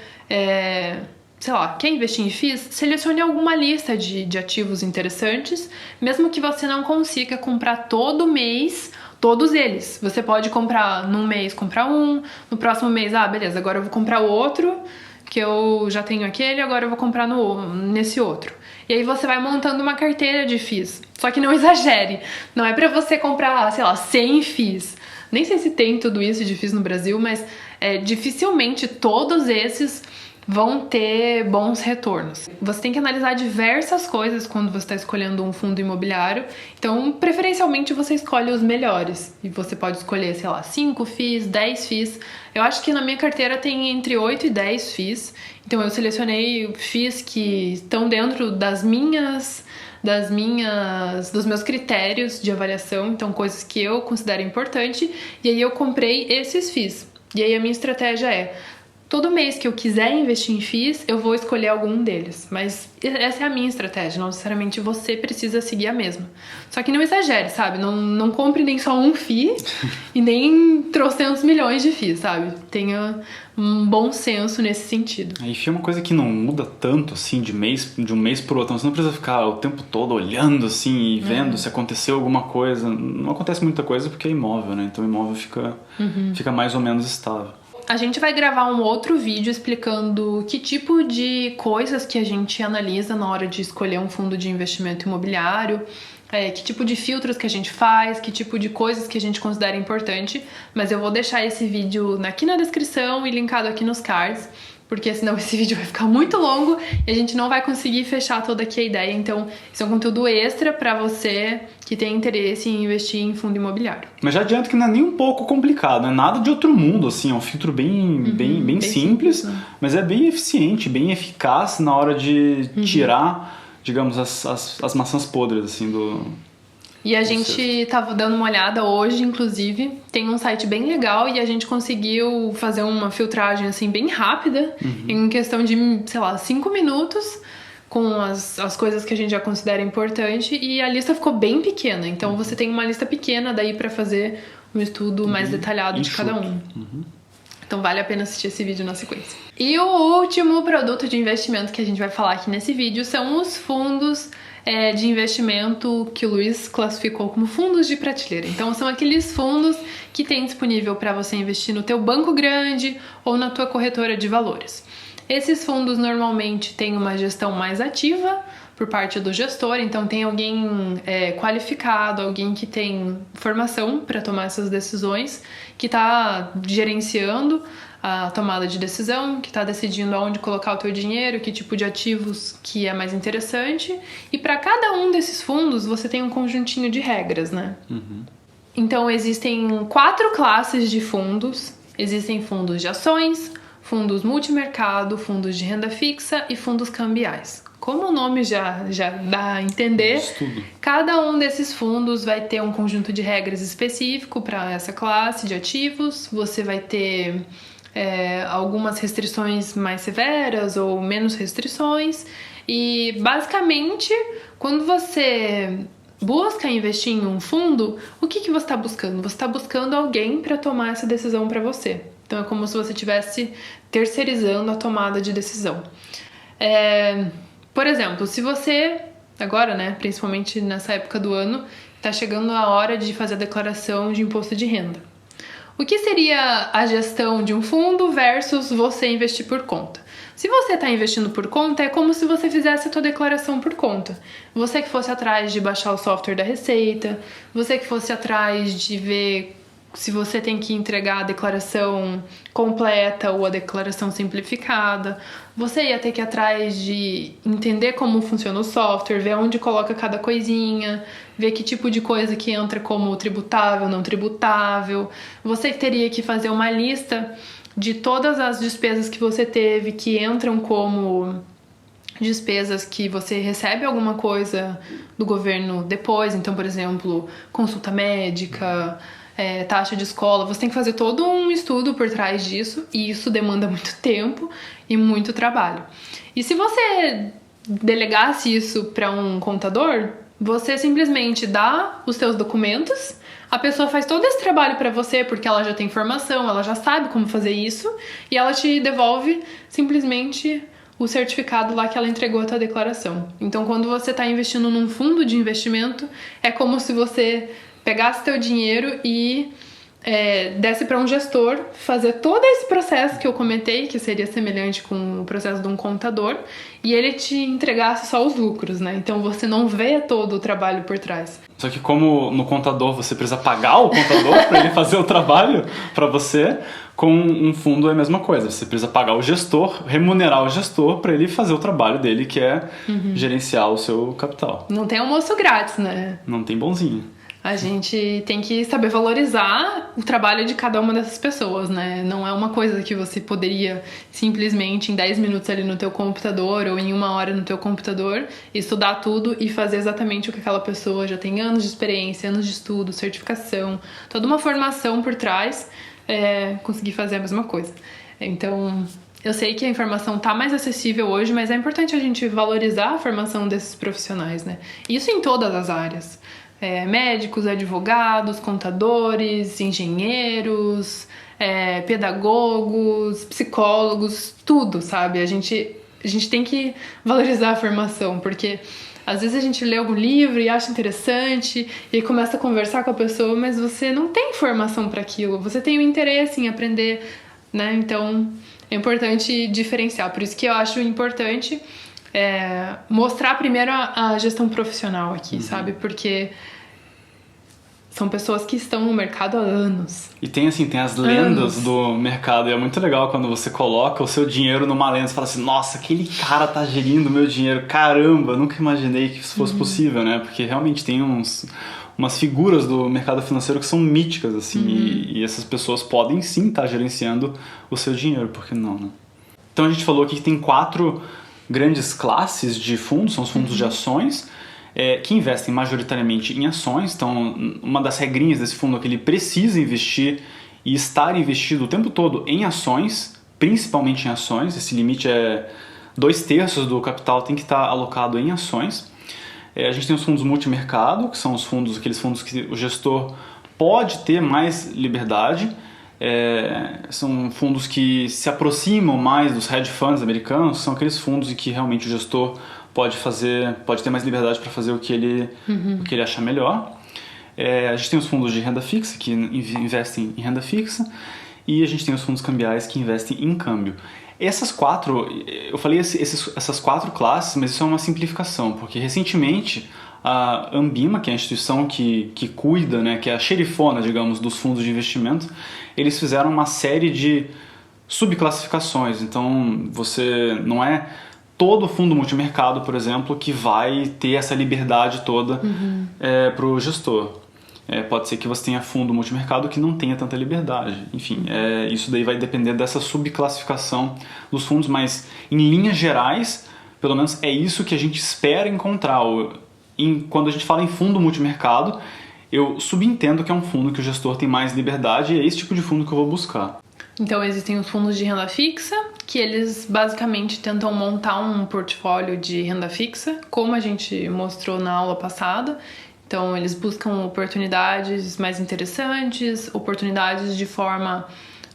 sei lá, quer investir em FIIs? Selecione alguma lista de ativos interessantes, mesmo que você não consiga comprar todo mês todos eles. Você pode comprar num mês, comprar um, no próximo mês, beleza, agora eu vou comprar o outro, que eu já tenho aquele, agora eu vou comprar nesse outro. E aí você vai montando uma carteira de FIIs. Só que não exagere, não é pra você comprar, sei lá, 100 FIIs. Nem sei se tem tudo isso de FIIs no Brasil, mas dificilmente todos esses vão ter bons retornos. Você tem que analisar diversas coisas quando você está escolhendo um fundo imobiliário. Então, preferencialmente, você escolhe os melhores. E você pode escolher, sei lá, 5 FIIs, 10 FIIs. Eu acho que na minha carteira tem entre 8 e 10 FIIs. Então, eu selecionei FIIs que estão dentro dos meus critérios de avaliação. Então, coisas que eu considero importante. E aí, eu comprei esses FIIs. E aí, a minha estratégia é: todo mês que eu quiser investir em FIIs, eu vou escolher algum deles. Mas essa é a minha estratégia, não necessariamente você precisa seguir a mesma. Só que não exagere, sabe? Não compre nem só um FII e nem trocentos milhões de FIIs, sabe? Tenha um bom senso nesse sentido. E FII é uma coisa que não muda tanto, assim, de um mês pro outro. Você não precisa ficar o tempo todo olhando, assim, e vendo se aconteceu alguma coisa. Não acontece muita coisa porque é imóvel, né? Então o imóvel fica mais ou menos estável. A gente vai gravar um outro vídeo explicando que tipo de coisas que a gente analisa na hora de escolher um fundo de investimento imobiliário, que tipo de filtros que a gente faz, que tipo de coisas que a gente considera importante, mas eu vou deixar esse vídeo aqui na descrição e linkado aqui nos cards, porque senão esse vídeo vai ficar muito longo e a gente não vai conseguir fechar toda aqui a ideia. Então, esse é um conteúdo extra pra você que tem interesse em investir em fundo imobiliário. Mas já adianto que não é nem um pouco complicado, não é nada de outro mundo, assim, é um filtro bem simples, né? Mas é bem eficiente, bem eficaz na hora de tirar, digamos, as maçãs podres, assim, do... E a gente tava dando uma olhada hoje, inclusive, tem um site bem legal e a gente conseguiu fazer uma filtragem, assim, bem rápida, em questão de, sei lá, 5 minutos, com as coisas que a gente já considera importante, e a lista ficou bem pequena. Então você tem uma lista pequena daí pra fazer um estudo mais detalhado de cada um. Então vale a pena assistir esse vídeo na sequência. E o último produto de investimento que a gente vai falar aqui nesse vídeo são os fundos de investimento que o Luiz classificou como fundos de prateleira. Então são aqueles fundos que tem disponível para você investir no teu banco grande ou na tua corretora de valores. Esses fundos normalmente têm uma gestão mais ativa por parte do gestor, então tem alguém qualificado, alguém que tem formação para tomar essas decisões, que está gerenciando a tomada de decisão, que está decidindo aonde colocar o teu dinheiro, que tipo de ativos que é mais interessante. E para cada um desses fundos você tem um conjuntinho de regras, né? Então existem 4 classes de fundos. Existem fundos de ações, fundos multimercado, fundos de renda fixa e fundos cambiais. Como o nome já dá a entender, cada um desses fundos vai ter um conjunto de regras específico para essa classe de ativos. Você vai ter algumas restrições mais severas ou menos restrições. E basicamente, quando você busca investir em um fundo, o que você está buscando? Você está buscando alguém para tomar essa decisão para você. Então é como se você estivesse terceirizando a tomada de decisão. Por exemplo, se você, agora, né, principalmente nessa época do ano, está chegando a hora de fazer a declaração de imposto de renda. O que seria a gestão de um fundo versus você investir por conta? Se você está investindo por conta, é como se você fizesse a sua declaração por conta. Você que fosse atrás de baixar o software da Receita, você que fosse atrás de ver se você tem que entregar a declaração completa ou a declaração simplificada, você ia ter que ir atrás de entender como funciona o software, ver onde coloca cada coisinha, ver que tipo de coisa que entra como tributável, não tributável. Você teria que fazer uma lista de todas as despesas que você teve que entram como despesas que você recebe alguma coisa do governo depois. Então, por exemplo, consulta médica, taxa de escola, você tem que fazer todo um estudo por trás disso, e isso demanda muito tempo e muito trabalho. E se você delegasse isso para um contador, você simplesmente dá os seus documentos, a pessoa faz todo esse trabalho para você porque ela já tem formação, ela já sabe como fazer isso, e ela te devolve simplesmente o certificado lá que ela entregou a tua declaração. Então, quando você está investindo num fundo de investimento, é como se você pegasse teu dinheiro e desse para um gestor fazer todo esse processo que eu comentei, que seria semelhante com o processo de um contador, e ele te entregasse só os lucros, né? Então você não vê todo o trabalho por trás. Só que como no contador você precisa pagar o contador para ele fazer o trabalho para você, com um fundo é a mesma coisa. Você precisa pagar o gestor, remunerar o gestor para ele fazer o trabalho dele, que é gerenciar o seu capital. Não tem almoço grátis, né? Não tem bonzinho. A gente tem que saber valorizar o trabalho de cada uma dessas pessoas, né? Não é uma coisa que você poderia simplesmente em 10 minutos ali no teu computador ou em 1 hora no teu computador estudar tudo e fazer exatamente o que aquela pessoa já tem anos de experiência, anos de estudo, certificação, toda uma formação por trás, conseguir fazer a mesma coisa. Então, eu sei que a informação está mais acessível hoje, mas é importante a gente valorizar a formação desses profissionais, né? Isso em todas as áreas. Médicos, advogados, contadores, engenheiros, pedagogos, psicólogos, tudo, sabe? A gente tem que valorizar a formação, porque às vezes a gente lê algum livro e acha interessante e começa a conversar com a pessoa, mas você não tem formação para aquilo, você tem o interesse em aprender, né? Então é importante diferenciar. Por isso que eu acho importante mostrar primeiro a gestão profissional aqui, sabe? Porque são pessoas que estão no mercado há anos. E tem as lendas do mercado. E é muito legal quando você coloca o seu dinheiro numa lenda. Você fala assim, nossa, aquele cara tá gerindo meu dinheiro. Caramba, nunca imaginei que isso fosse possível, né? Porque realmente tem umas figuras do mercado financeiro que são míticas, assim. E essas pessoas podem sim estar gerenciando o seu dinheiro, por que não, né? Então a gente falou aqui que tem 4 grandes classes de fundos. São os fundos de ações, que investem majoritariamente em ações. Então, uma das regrinhas desse fundo é que ele precisa investir e estar investido o tempo todo em ações, principalmente em ações. Esse limite é 2/3 do capital tem que estar alocado em ações. A gente tem os fundos multimercado, que são aqueles fundos que o gestor pode ter mais liberdade. São fundos que se aproximam mais dos hedge funds americanos, são aqueles fundos em que realmente o gestor pode ter mais liberdade para fazer o que ele achar melhor. A gente tem os fundos de renda fixa, que investem em renda fixa, e a gente tem os fundos cambiais, que investem em câmbio. Essas 4, eu falei essas 4 classes, mas isso é uma simplificação, porque recentemente a Ambima, que é a instituição que cuida, né, que é a xerifona, digamos, dos fundos de investimento, eles fizeram uma série de subclassificações. Então, você não é todo fundo multimercado, por exemplo, que vai ter essa liberdade toda para o gestor. Pode ser que você tenha fundo multimercado que não tenha tanta liberdade. Enfim, isso daí vai depender dessa subclassificação dos fundos, mas em linhas gerais, pelo menos é isso que a gente espera encontrar. Quando a gente fala em fundo multimercado, eu subentendo que é um fundo que o gestor tem mais liberdade e é esse tipo de fundo que eu vou buscar. Então existem os fundos de renda fixa, que eles basicamente tentam montar um portfólio de renda fixa, como a gente mostrou na aula passada. Então eles buscam oportunidades mais interessantes, oportunidades de forma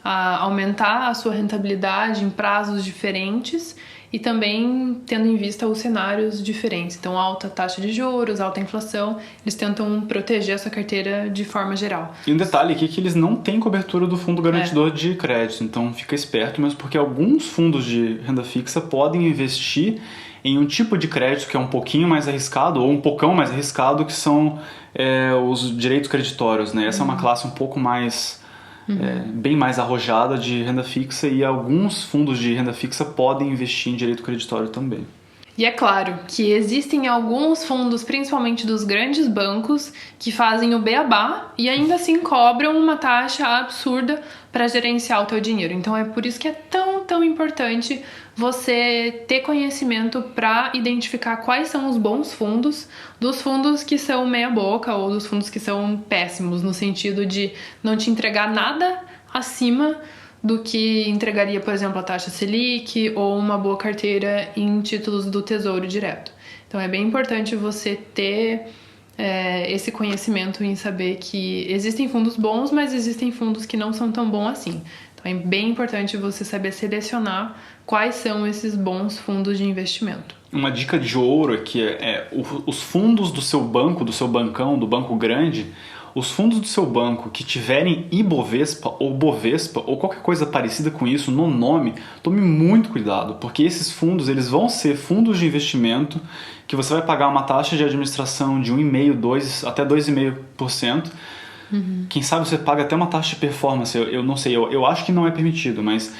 a aumentar a sua rentabilidade em prazos diferentes e também tendo em vista os cenários diferentes. Então, alta taxa de juros, alta inflação, eles tentam proteger a sua carteira de forma geral. E um detalhe aqui é que eles não têm cobertura do fundo garantidor de crédito, então fica esperto mesmo, porque alguns fundos de renda fixa podem investir em um tipo de crédito que é um pouquinho mais arriscado, ou um pocão mais arriscado, que são os direitos creditórios, né? Essa é uma classe um pouco mais... bem mais arrojada de renda fixa, e alguns fundos de renda fixa podem investir em direito creditório também. E é claro que existem alguns fundos, principalmente dos grandes bancos, que fazem o beabá e ainda assim cobram uma taxa absurda para gerenciar o teu dinheiro. Então é por isso que é tão importante você ter conhecimento para identificar quais são os bons fundos, dos fundos que são meia boca ou dos fundos que são péssimos, no sentido de não te entregar nada acima do que entregaria, por exemplo, a taxa Selic ou uma boa carteira em títulos do Tesouro Direto. Então é bem importante você ter esse conhecimento em saber que existem fundos bons, mas existem fundos que não são tão bons assim. Então é bem importante você saber selecionar quais são esses bons fundos de investimento. Uma dica de ouro é que os fundos do seu banco, do seu bancão, do banco grande, os fundos do seu banco que tiverem Ibovespa ou Bovespa ou qualquer coisa parecida com isso no nome, tome muito cuidado, porque esses fundos eles vão ser fundos de investimento que você vai pagar uma taxa de administração de 1,5%, até 2,5%. Quem sabe você paga até uma taxa de performance, eu não sei, eu acho que não é permitido, mas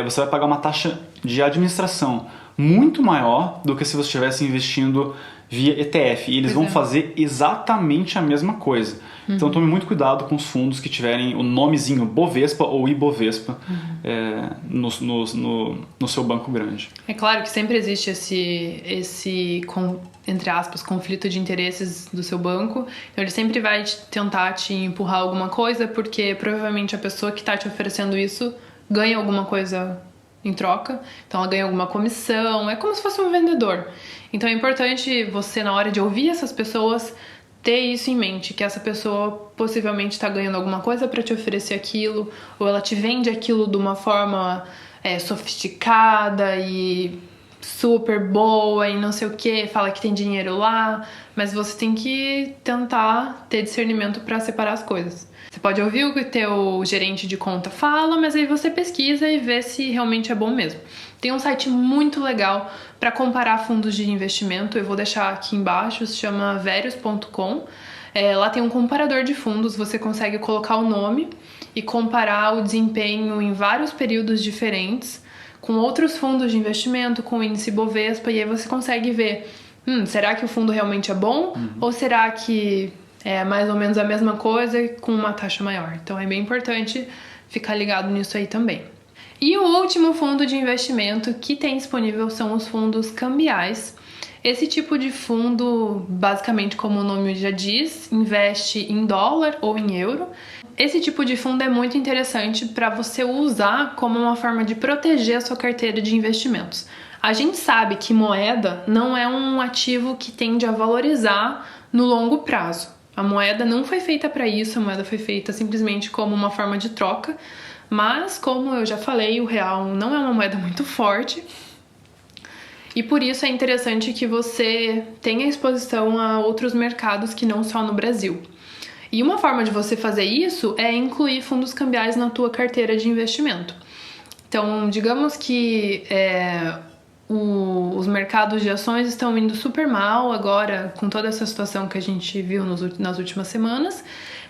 você vai pagar uma taxa de administração muito maior do que se você estivesse investindo via ETF, e eles vão fazer exatamente a mesma coisa. Então tome muito cuidado com os fundos que tiverem o nomezinho Bovespa ou Ibovespa no seu banco grande. É claro que sempre existe esse entre aspas, conflito de interesses do seu banco. Então ele sempre vai tentar te empurrar alguma coisa, porque provavelmente a pessoa que está te oferecendo isso ganha alguma coisa em troca, então ela ganha alguma comissão, é como se fosse um vendedor. Então é importante você, na hora de ouvir essas pessoas, ter isso em mente, que essa pessoa possivelmente está ganhando alguma coisa para te oferecer aquilo, ou ela te vende aquilo de uma forma sofisticada e super boa e não sei o que, fala que tem dinheiro lá, mas você tem que tentar ter discernimento para separar as coisas. Você pode ouvir o que o teu gerente de conta fala, mas aí você pesquisa e vê se realmente é bom mesmo. Tem um site muito legal para comparar fundos de investimento, eu vou deixar aqui embaixo, se chama Verius.com. Lá tem um comparador de fundos, você consegue colocar o nome e comparar o desempenho em vários períodos diferentes com outros fundos de investimento, com o índice Bovespa, e aí você consegue ver, será que o fundo realmente é bom? Ou será que é mais ou menos a mesma coisa com uma taxa maior? Então é bem importante ficar ligado nisso aí também. E o último fundo de investimento que tem disponível são os fundos cambiais. Esse tipo de fundo, basicamente como o nome já diz, investe em dólar ou em euro. Esse tipo de fundo é muito interessante para você usar como uma forma de proteger a sua carteira de investimentos. A gente sabe que moeda não é um ativo que tende a valorizar no longo prazo. A moeda não foi feita para isso, a moeda foi feita simplesmente como uma forma de troca. Mas, como eu já falei, o real não é uma moeda muito forte e por isso é interessante que você tenha exposição a outros mercados que não só no Brasil. E uma forma de você fazer isso é incluir fundos cambiais na tua carteira de investimento. Então, digamos que os mercados de ações estão indo super mal agora, com toda essa situação que a gente viu nas últimas semanas.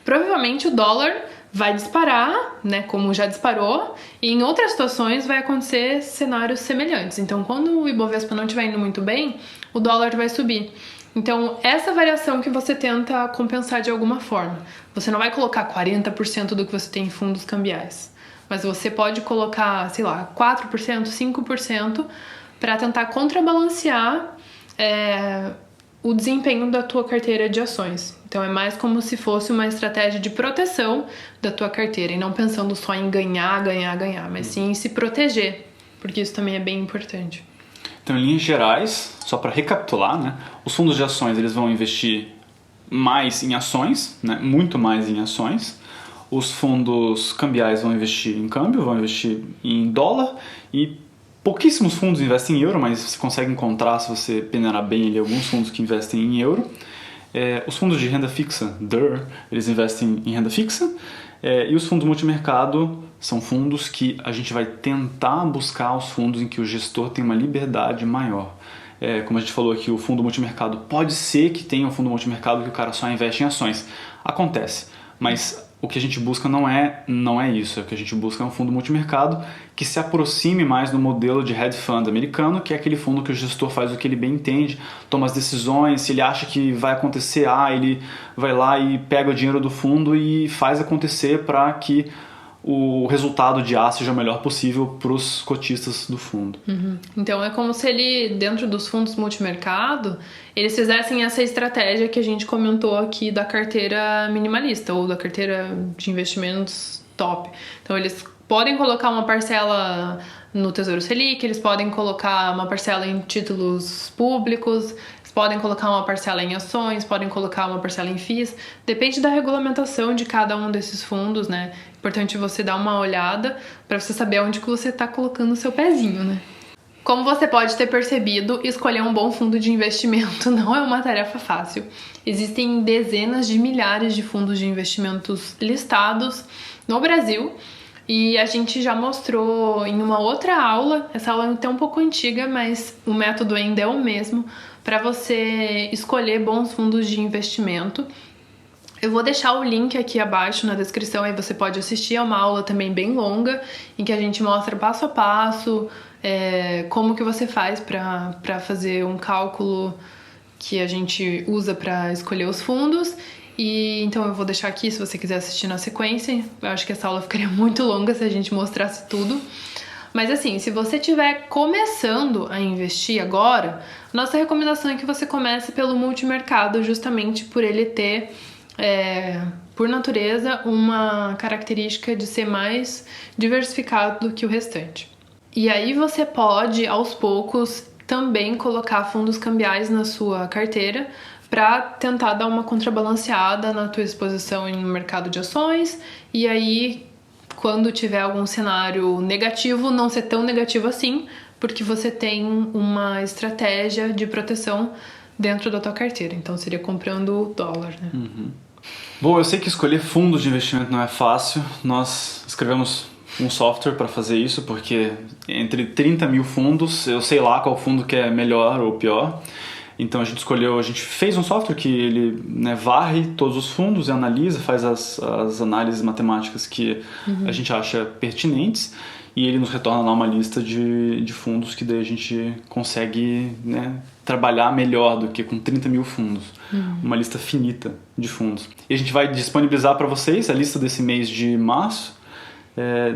Provavelmente o dólar vai disparar, né, como já disparou, e em outras situações vai acontecer cenários semelhantes. Então, quando o Ibovespa não estiver indo muito bem, o dólar vai subir. Então, essa variação que você tenta compensar de alguma forma. Você não vai colocar 40% do que você tem em fundos cambiais, mas você pode colocar, sei lá, 4%, 5% para tentar contrabalancear o desempenho da tua carteira de ações. Então é mais como se fosse uma estratégia de proteção da tua carteira e não pensando só em ganhar, mas sim em se proteger, porque isso também é bem importante. Então, em linhas gerais, só para recapitular, né, os fundos de ações eles vão investir mais em ações, né, muito mais em ações. Os fundos cambiais vão investir em câmbio, vão investir em dólar e pouquíssimos fundos investem em euro, mas você consegue encontrar, se você peneirar bem ali, alguns fundos que investem em euro. Os fundos de renda fixa, eles investem em renda fixa. E os fundos multimercado são fundos que a gente vai tentar buscar os fundos em que o gestor tem uma liberdade maior. Como a gente falou aqui, o fundo multimercado pode ser que tenha um fundo multimercado que o cara só investe em ações. Acontece, mas o que a gente busca não é isso. O que a gente busca é um fundo multimercado que se aproxime mais do modelo de hedge fund americano, que é aquele fundo que o gestor faz o que ele bem entende, toma as decisões, se ele acha que vai acontecer ele vai lá e pega o dinheiro do fundo e faz acontecer para que o resultado de A seja o melhor possível para os cotistas do fundo. Então é como se ele, dentro dos fundos multimercado, eles fizessem essa estratégia que a gente comentou aqui da carteira minimalista ou da carteira de investimentos top. Então eles podem colocar uma parcela no Tesouro Selic, eles podem colocar uma parcela em títulos públicos, podem colocar uma parcela em ações, podem colocar uma parcela em FIIs, depende da regulamentação de cada um desses fundos, né? Importante você dar uma olhada para você saber onde que você está colocando o seu pezinho, né? Como você pode ter percebido, escolher um bom fundo de investimento não é uma tarefa fácil. Existem dezenas de milhares de fundos de investimentos listados no Brasil e a gente já mostrou em uma outra aula, essa aula é até um pouco antiga, mas o método ainda é o mesmo, para você escolher bons fundos de investimento. Eu vou deixar o link aqui abaixo na descrição, aí você pode assistir a uma aula também bem longa, em que a gente mostra passo a passo como que você faz para fazer um cálculo que a gente usa para escolher os fundos. E então eu vou deixar aqui se você quiser assistir na sequência. Eu acho que essa aula ficaria muito longa se a gente mostrasse tudo. Mas assim, se você estiver começando a investir agora, nossa recomendação é que você comece pelo multimercado, justamente por ele ter por natureza, uma característica de ser mais diversificado do que o restante. E aí você pode, aos poucos, também colocar fundos cambiais na sua carteira para tentar dar uma contrabalanceada na tua exposição no mercado de ações, e aí, quando tiver algum cenário negativo, não ser tão negativo assim, porque você tem uma estratégia de proteção dentro da tua carteira. Então seria comprando dólar, né? Bom, eu sei que escolher fundos de investimento não é fácil. Nós escrevemos um software para fazer isso, porque entre 30 mil fundos, eu sei lá qual fundo que é melhor ou pior. Então a gente fez um software que ele, né, varre todos os fundos e analisa, faz as análises matemáticas que a gente acha pertinentes, e ele nos retorna lá uma lista de fundos que daí a gente consegue, né, trabalhar melhor do que com 30 mil fundos. Uma lista finita de fundos. E a gente vai disponibilizar para vocês a lista desse mês de março,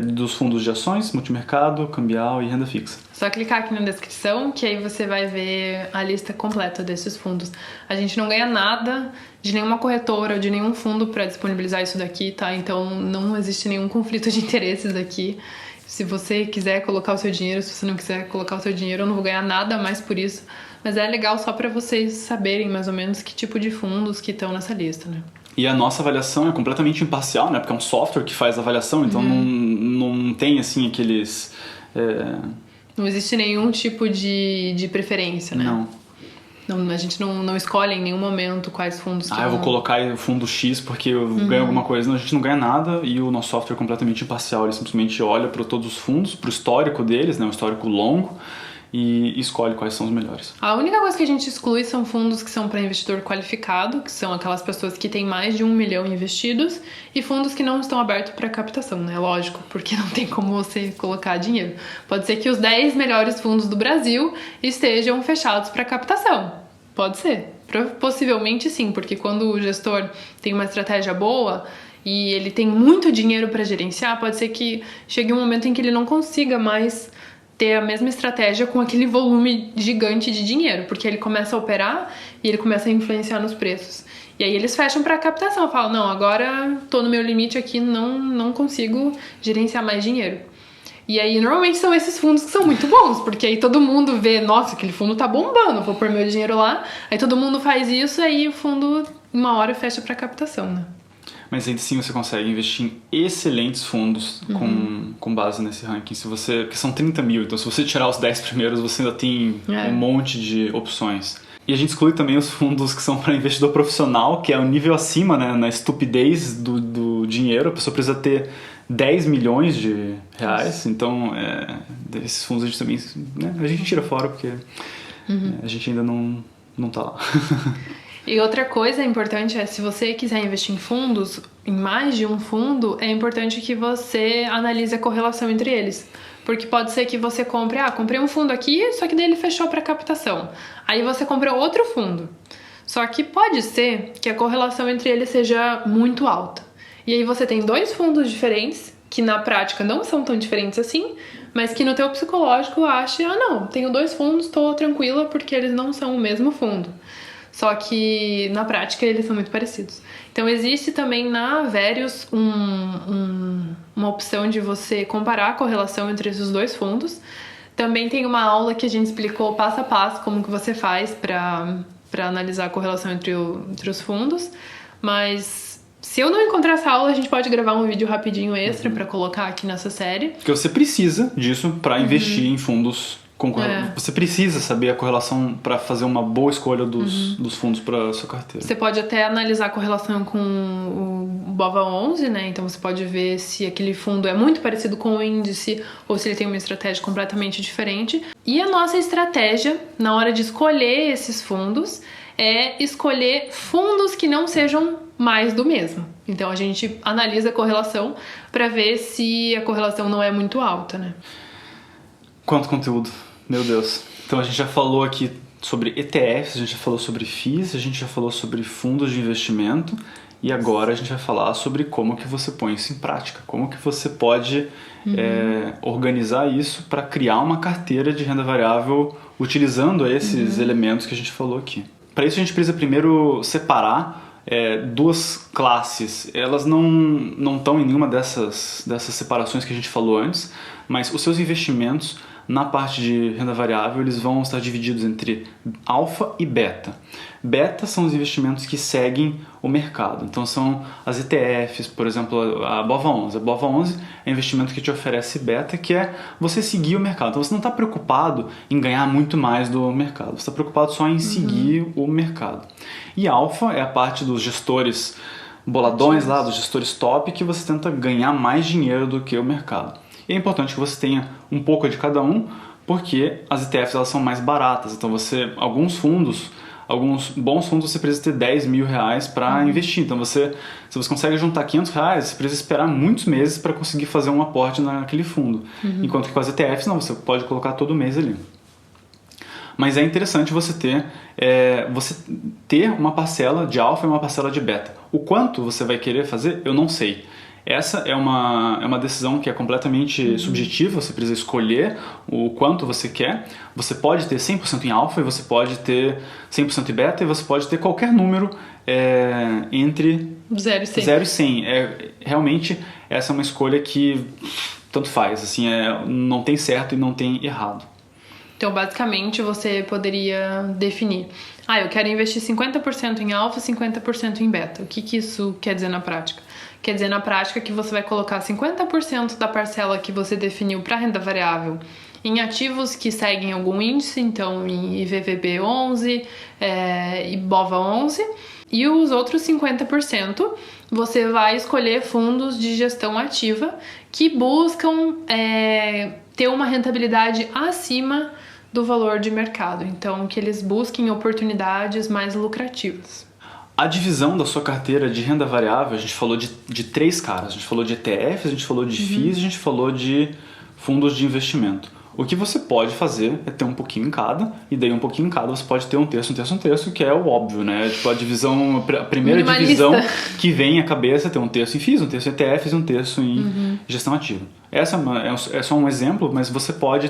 dos fundos de ações, multimercado, cambial e renda fixa. Só clicar aqui na descrição que aí você vai ver a lista completa desses fundos. A gente não ganha nada de nenhuma corretora ou de nenhum fundo para disponibilizar isso daqui, tá? Então não existe nenhum conflito de interesses aqui. Se você quiser colocar o seu dinheiro, se você não quiser colocar o seu dinheiro, eu não vou ganhar nada mais por isso. Mas é legal só para vocês saberem mais ou menos que tipo de fundos que estão nessa lista, né? E a nossa avaliação é completamente imparcial, né? Porque é um software que faz a avaliação, então não tem, assim, aqueles... Não existe nenhum tipo de preferência, né? Não. A gente não escolhe em nenhum momento quais fundos que eu vou colocar o fundo X porque eu ganho alguma coisa. Não, a gente não ganha nada, e o nosso software é completamente imparcial. Ele simplesmente olha para todos os fundos, para o histórico deles, né? Um histórico longo, e escolhe quais são os melhores. A única coisa que a gente exclui são fundos que são para investidor qualificado, que são aquelas pessoas que têm mais de 1 milhão investidos, e fundos que não estão abertos para captação, né? Lógico, porque não tem como você colocar dinheiro. Pode ser que os 10 melhores fundos do Brasil estejam fechados para captação. Pode ser. Possivelmente sim, porque quando o gestor tem uma estratégia boa e ele tem muito dinheiro para gerenciar, pode ser que chegue um momento em que ele não consiga mais ter a mesma estratégia com aquele volume gigante de dinheiro, porque ele começa a operar e ele começa a influenciar nos preços. E aí eles fecham para captação, falam, não, agora tô no meu limite aqui, não consigo gerenciar mais dinheiro. E aí normalmente são esses fundos que são muito bons, porque aí todo mundo vê, nossa, aquele fundo tá bombando, vou pôr meu dinheiro lá, aí todo mundo faz isso, aí o fundo uma hora fecha para captação, né? Mas ainda assim você consegue investir em excelentes fundos com base nesse ranking. Porque são 30 mil, então se você tirar os 10 primeiros, você ainda tem um monte de opções. E a gente exclui também os fundos que são para investidor profissional, que é um nível acima, né, na estupidez do dinheiro. A pessoa precisa ter 10 milhões de reais. Então, esses fundos a gente também, né, a gente tira fora, porque a gente ainda não tá lá. E outra coisa importante se você quiser investir em fundos, em mais de um fundo, é importante que você analise a correlação entre eles. Porque pode ser que você comprei um fundo aqui, só que daí ele fechou para captação. Aí você comprou outro fundo. Só que pode ser que a correlação entre eles seja muito alta. E aí você tem 2 fundos diferentes, que na prática não são tão diferentes assim, mas que no teu psicológico acha, não, tenho 2 fundos, tô tranquila porque eles não são o mesmo fundo. Só que na prática eles são muito parecidos. Então existe também na Verius uma opção de você comparar a correlação entre esses 2 fundos. Também tem uma aula que a gente explicou passo a passo como que você faz para analisar a correlação entre os fundos. Mas se eu não encontrar essa aula, a gente pode gravar um vídeo rapidinho extra para colocar aqui nessa série. Porque você precisa disso para investir em fundos. Você precisa saber a correlação para fazer uma boa escolha dos fundos para sua carteira. Você pode até analisar a correlação com o BOVA11, né? Então você pode ver se aquele fundo é muito parecido com o índice ou se ele tem uma estratégia completamente diferente. E a nossa estratégia na hora de escolher esses fundos é escolher fundos que não sejam mais do mesmo. Então a gente analisa a correlação para ver se a correlação não é muito alta, né? Quanto conteúdo, meu Deus. Então a gente já falou aqui sobre ETFs, a gente já falou sobre FIIs, a gente já falou sobre fundos de investimento, e agora a gente vai falar sobre como que você põe isso em prática, como que você pode organizar isso para criar uma carteira de renda variável utilizando esses elementos que a gente falou aqui. Para isso a gente precisa primeiro separar duas classes, elas não estão em nenhuma dessas separações que a gente falou antes, mas os seus investimentos na parte de renda variável, eles vão estar divididos entre alfa e beta. Beta são os investimentos que seguem o mercado. Então são as ETFs, por exemplo, a BOVA11. A BOVA11 é um investimento que te oferece beta, que é você seguir o mercado. Então você não está preocupado em ganhar muito mais do mercado, você está preocupado só em seguir o mercado. E alfa é a parte dos gestores boladões lá, dos gestores top, que você tenta ganhar mais dinheiro do que o mercado. E é importante que você tenha um pouco de cada um, porque as ETFs elas são mais baratas. Então alguns bons fundos, você precisa ter 10 mil reais para investir. Então se você consegue juntar 500 reais, você precisa esperar muitos meses para conseguir fazer um aporte naquele fundo. Enquanto que com as ETFs não, você pode colocar todo mês ali. Mas é interessante você ter uma parcela de alfa e uma parcela de beta. O quanto você vai querer fazer, eu não sei. Essa é uma decisão que é completamente subjetiva, você precisa escolher o quanto você quer. Você pode ter 100% em alfa e você pode ter 100% em beta e você pode ter qualquer número entre 0 e 100. Realmente, essa é uma escolha que tanto faz, assim, não tem certo e não tem errado. Então, basicamente, você poderia definir: eu quero investir 50% em alfa, 50% em beta. O que isso quer dizer na prática? Quer dizer, na prática, que você vai colocar 50% da parcela que você definiu para renda variável em ativos que seguem algum índice, então em IVVB11 e BOVA11, e os outros 50% você vai escolher fundos de gestão ativa que buscam ter uma rentabilidade acima do valor de mercado, então que eles busquem oportunidades mais lucrativas. A divisão da sua carteira de renda variável, a gente falou de três caras. A gente falou de ETFs, a gente falou de FIIs, a gente falou de fundos de investimento. O que você pode fazer é ter um pouquinho em cada, e daí um pouquinho em cada você pode ter um terço, que é o óbvio, né? Tipo, a primeira divisão que vem à cabeça é ter um terço em FIIs, um terço em ETFs e um terço em gestão ativa. Essa é só um exemplo, mas você pode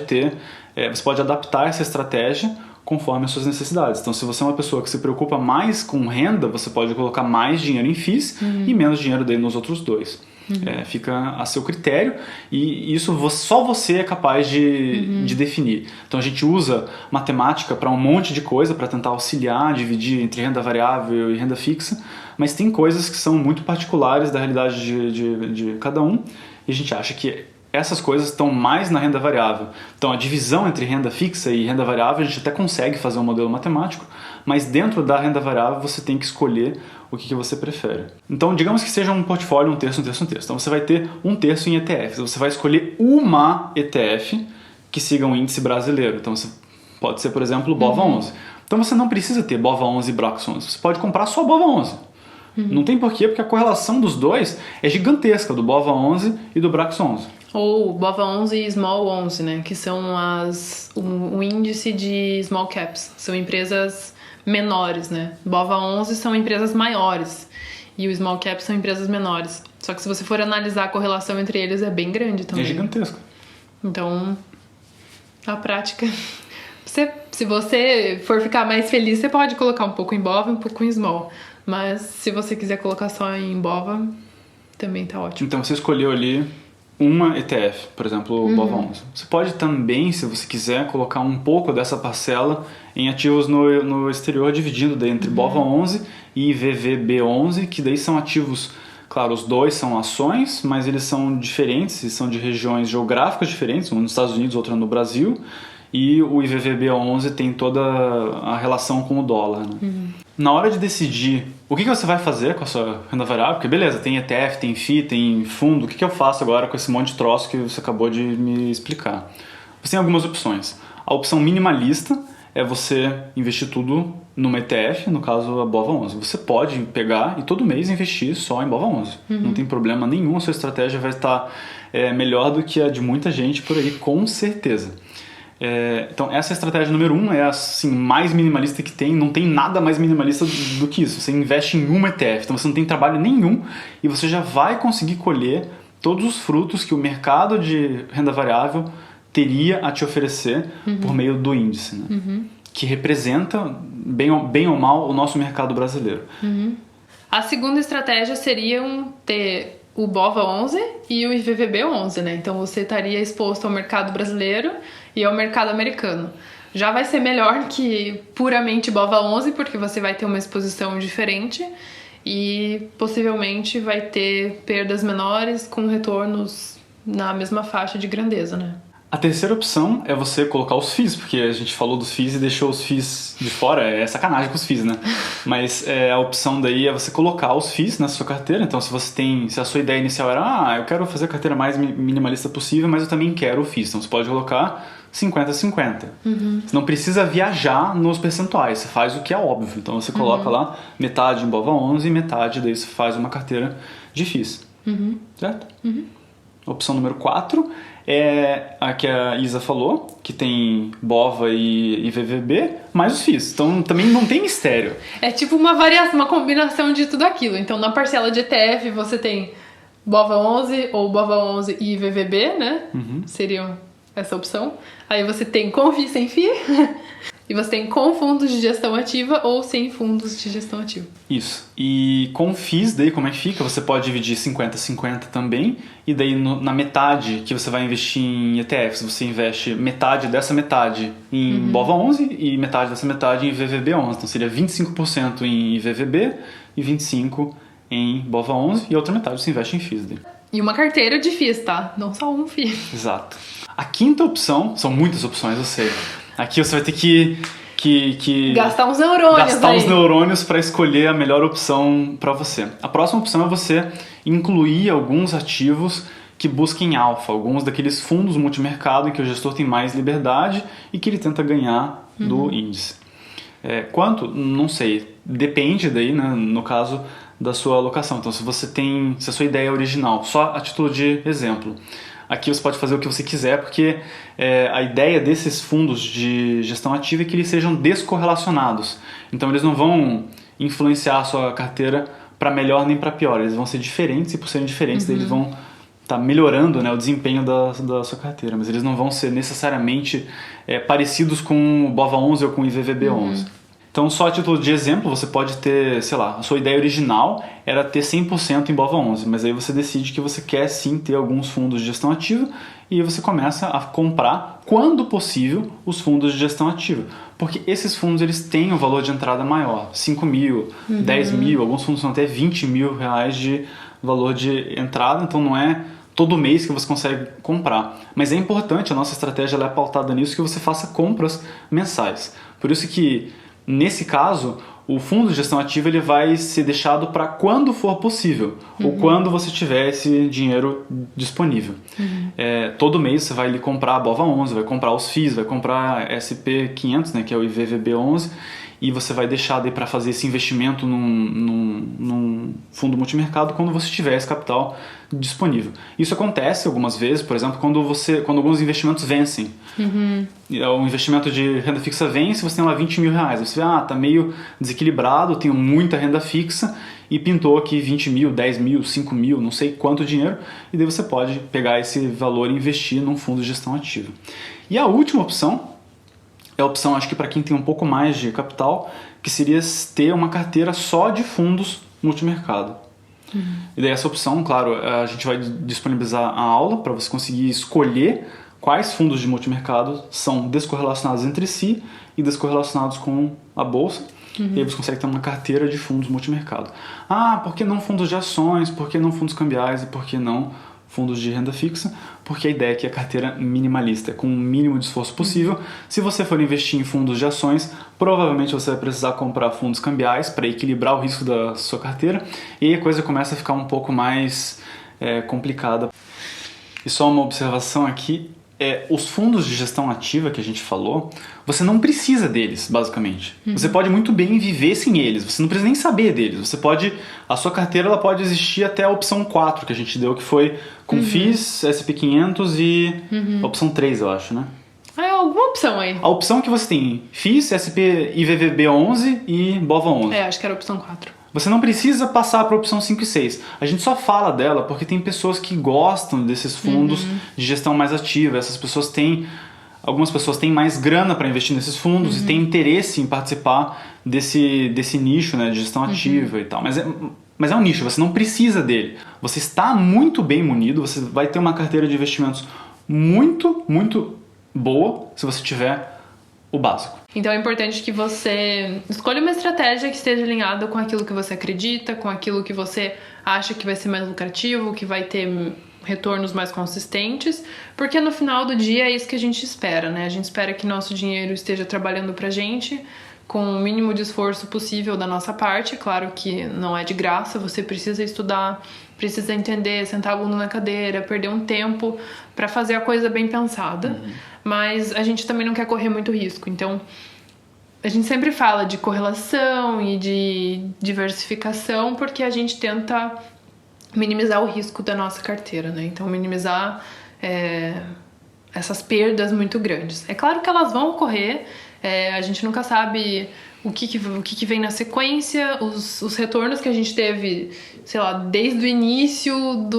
adaptar essa estratégia conforme as suas necessidades. Então, se você é uma pessoa que se preocupa mais com renda, você pode colocar mais dinheiro em FIIs e menos dinheiro daí nos outros dois. Fica a seu critério, e isso só você é capaz de definir. Então a gente usa matemática para um monte de coisa, para tentar auxiliar, dividir entre renda variável e renda fixa, mas tem coisas que são muito particulares da realidade de cada um, e a gente acha que essas coisas estão mais na renda variável. Então a divisão entre renda fixa e renda variável, a gente até consegue fazer um modelo matemático, mas dentro da renda variável você tem que escolher o que você prefere. Então digamos que seja um portfólio, um terço. Então você vai ter um terço em ETFs. Você vai escolher uma ETF que siga um índice brasileiro. Então pode ser, por exemplo, o BOVA11. Então você não precisa ter BOVA11 e BRAX11. Você pode comprar só BOVA11. Não tem porquê, porque a correlação dos dois é gigantesca, do BOVA11 e do BRAX11. Ou BOVA11 e Small 11, né? Que são o índice de Small Caps. São empresas menores, né? BOVA11 são empresas maiores e o Small Cap são empresas menores. Só que se você for analisar a correlação entre eles, é bem grande também. É gigantesca. Então, na prática, se você for ficar mais feliz, você pode colocar um pouco em BOVA e um pouco em Small. Mas se você quiser colocar só em BOVA, também tá ótimo. Então você escolheu ali uma ETF, por exemplo, o BOVA11. Você pode também, se você quiser, colocar um pouco dessa parcela em ativos no exterior, dividindo daí entre BOVA11 e IVVB11, que daí são ativos, claro, os dois são ações, mas eles são diferentes, são de regiões geográficas diferentes, um nos Estados Unidos, outro no Brasil, e o IVVB11 tem toda a relação com o dólar, né? Na hora de decidir o que você vai fazer com a sua renda variável, porque beleza, tem ETF, tem FII, tem fundo, o que eu faço agora com esse monte de troço que você acabou de me explicar? Você tem algumas opções. A opção minimalista é você investir tudo numa ETF, no caso a BOVA11. Você pode pegar e todo mês investir só em BOVA11. Não tem problema nenhum, a sua estratégia vai estar melhor do que a de muita gente por aí, com certeza. Então essa é a estratégia número 1, é assim, mais minimalista que tem, não tem nada mais minimalista do que isso. Você investe em uma ETF, então você não tem trabalho nenhum e você já vai conseguir colher todos os frutos que o mercado de renda variável teria a te oferecer por meio do índice, né? Que representa, bem ou mal, o nosso mercado brasileiro. A segunda estratégia seria ter o BOVA11 e o IVVB11, né? Então você estaria exposto ao mercado brasileiro e ao mercado americano. Já vai ser melhor que puramente BOVA11, porque você vai ter uma exposição diferente e possivelmente vai ter perdas menores com retornos na mesma faixa de grandeza, né? A terceira opção é você colocar os FIIs, porque a gente falou dos FIIs e deixou os FIIs de fora, é sacanagem com os FIIs, né? Mas a opção daí é você colocar os FIIs na sua carteira. Então, se a sua ideia inicial era, eu quero fazer a carteira mais minimalista possível, mas eu também quero o FIIs. Então, você pode colocar 50-50. Você não precisa viajar nos percentuais, você faz o que é óbvio. Então, você coloca lá metade em BOVA11 e metade daí você faz uma carteira de FIIs. Certo? Opção número 4 é a que a Isa falou, que tem BOVA e IVVB, mais os FIIs. Então também não tem mistério. É tipo uma variação, uma combinação de tudo aquilo. Então na parcela de ETF você tem BOVA11 ou BOVA11 e IVVB, né? Seriam essa opção. Aí você tem com FII sem FII. E você tem com fundos de gestão ativa ou sem fundos de gestão ativa. Isso. E com FIIs, daí como é que fica? Você pode dividir 50-50 também. E daí na metade que você vai investir em ETFs, você investe metade dessa metade em BOVA11 e metade dessa metade em IVVB11. Então seria 25% em IVVB e 25% em BOVA11 e a outra metade você investe em FIIs. Daí. E uma carteira de FIIs, tá? Não só um FII. Exato. A quinta opção, são muitas opções, eu sei. Aqui você vai ter que gastar uns neurônios. Gastar uns neurônios para escolher a melhor opção para você. A próxima opção é você incluir alguns ativos que busquem alfa, alguns daqueles fundos multimercado em que o gestor tem mais liberdade e que ele tenta ganhar do índice. Quanto? Não sei. Depende daí, né, no caso da sua alocação. Então, se a sua ideia é original, só a título de exemplo, aqui você pode fazer o que você quiser, porque a ideia desses fundos de gestão ativa é que eles sejam descorrelacionados. Então eles não vão influenciar a sua carteira para melhor nem para pior. Eles vão ser diferentes e por serem diferentes eles vão estar melhorando, né, o desempenho da sua carteira. Mas eles não vão ser necessariamente parecidos com o BOVA11 ou com o IVVB11. Então, só a título de exemplo, você pode ter, sei lá, a sua ideia original era ter 100% em BOVA11, mas aí você decide que você quer sim ter alguns fundos de gestão ativa e aí você começa a comprar, quando possível, os fundos de gestão ativa. Porque esses fundos eles têm um valor de entrada maior, 5 mil, 10 mil, alguns fundos são até 20 mil reais de valor de entrada, então não é todo mês que você consegue comprar. Mas é importante, a nossa estratégia ela é pautada nisso, que você faça compras mensais. Por isso que nesse caso, o fundo de gestão ativa ele vai ser deixado para quando for possível, ou quando você tiver esse dinheiro disponível. Todo mês você vai ali comprar a BOVA11, vai comprar os FIIs, vai comprar SP500, né, que é o IVVB11, e você vai deixar daí para fazer esse investimento num fundo multimercado quando você tiver esse capital disponível. Isso acontece algumas vezes, por exemplo, quando alguns investimentos vencem. O investimento de renda fixa vence, você tem lá 20 mil reais. Você vê, tá meio desequilibrado, tenho muita renda fixa e pintou aqui 20 mil, 10 mil, 5 mil, não sei quanto dinheiro, e daí você pode pegar esse valor e investir num fundo de gestão ativa. E a última opção é a opção, acho que para quem tem um pouco mais de capital, que seria ter uma carteira só de fundos multimercado. E daí essa opção, claro, a gente vai disponibilizar a aula para você conseguir escolher quais fundos de multimercado são descorrelacionados entre si e descorrelacionados com a bolsa. E aí você consegue ter uma carteira de fundos multimercado. Por que não fundos de ações? Por que não fundos cambiais? E por que não fundos de renda fixa? Porque a ideia é que a carteira minimalista é com o mínimo de esforço possível. Se você for investir em fundos de ações, provavelmente você vai precisar comprar fundos cambiais para equilibrar o risco da sua carteira, e aí a coisa começa a ficar um pouco mais complicada. E só uma observação aqui, os fundos de gestão ativa que a gente falou, você não precisa deles, basicamente. Você pode muito bem viver sem eles, você não precisa nem saber deles. A sua carteira ela pode existir até a opção 4 que a gente deu, que foi com FIIs, SP500 e a opção 3, eu acho, né? Alguma opção aí. A opção que você tem, FIIs, SP, IVVB11 e BOVA11. Acho que era a opção 4. Você não precisa passar para a opção 5 e 6. A gente só fala dela porque tem pessoas que gostam desses fundos de gestão mais ativa. Algumas pessoas têm mais grana para investir nesses fundos e têm interesse em participar desse nicho, né, de gestão ativa e tal. Mas mas é um nicho, você não precisa dele. Você está muito bem munido, você vai ter uma carteira de investimentos muito, muito boa se você tiver o básico. Então é importante que você escolha uma estratégia que esteja alinhada com aquilo que você acredita, com aquilo que você acha que vai ser mais lucrativo, que vai ter retornos mais consistentes, porque no final do dia é isso que a gente espera, né? A gente espera que nosso dinheiro esteja trabalhando pra gente com o mínimo de esforço possível da nossa parte. Claro que não é de graça, você precisa estudar, precisa entender, sentar a bunda na cadeira, perder um tempo pra fazer a coisa bem pensada, mas a gente também não quer correr muito risco. Então, a gente sempre fala de correlação e de diversificação porque a gente tenta minimizar o risco da nossa carteira, né? Então, minimizar essas perdas muito grandes. É claro que elas vão ocorrer, a gente nunca sabe o que vem na sequência, os retornos que a gente teve, sei lá, desde o início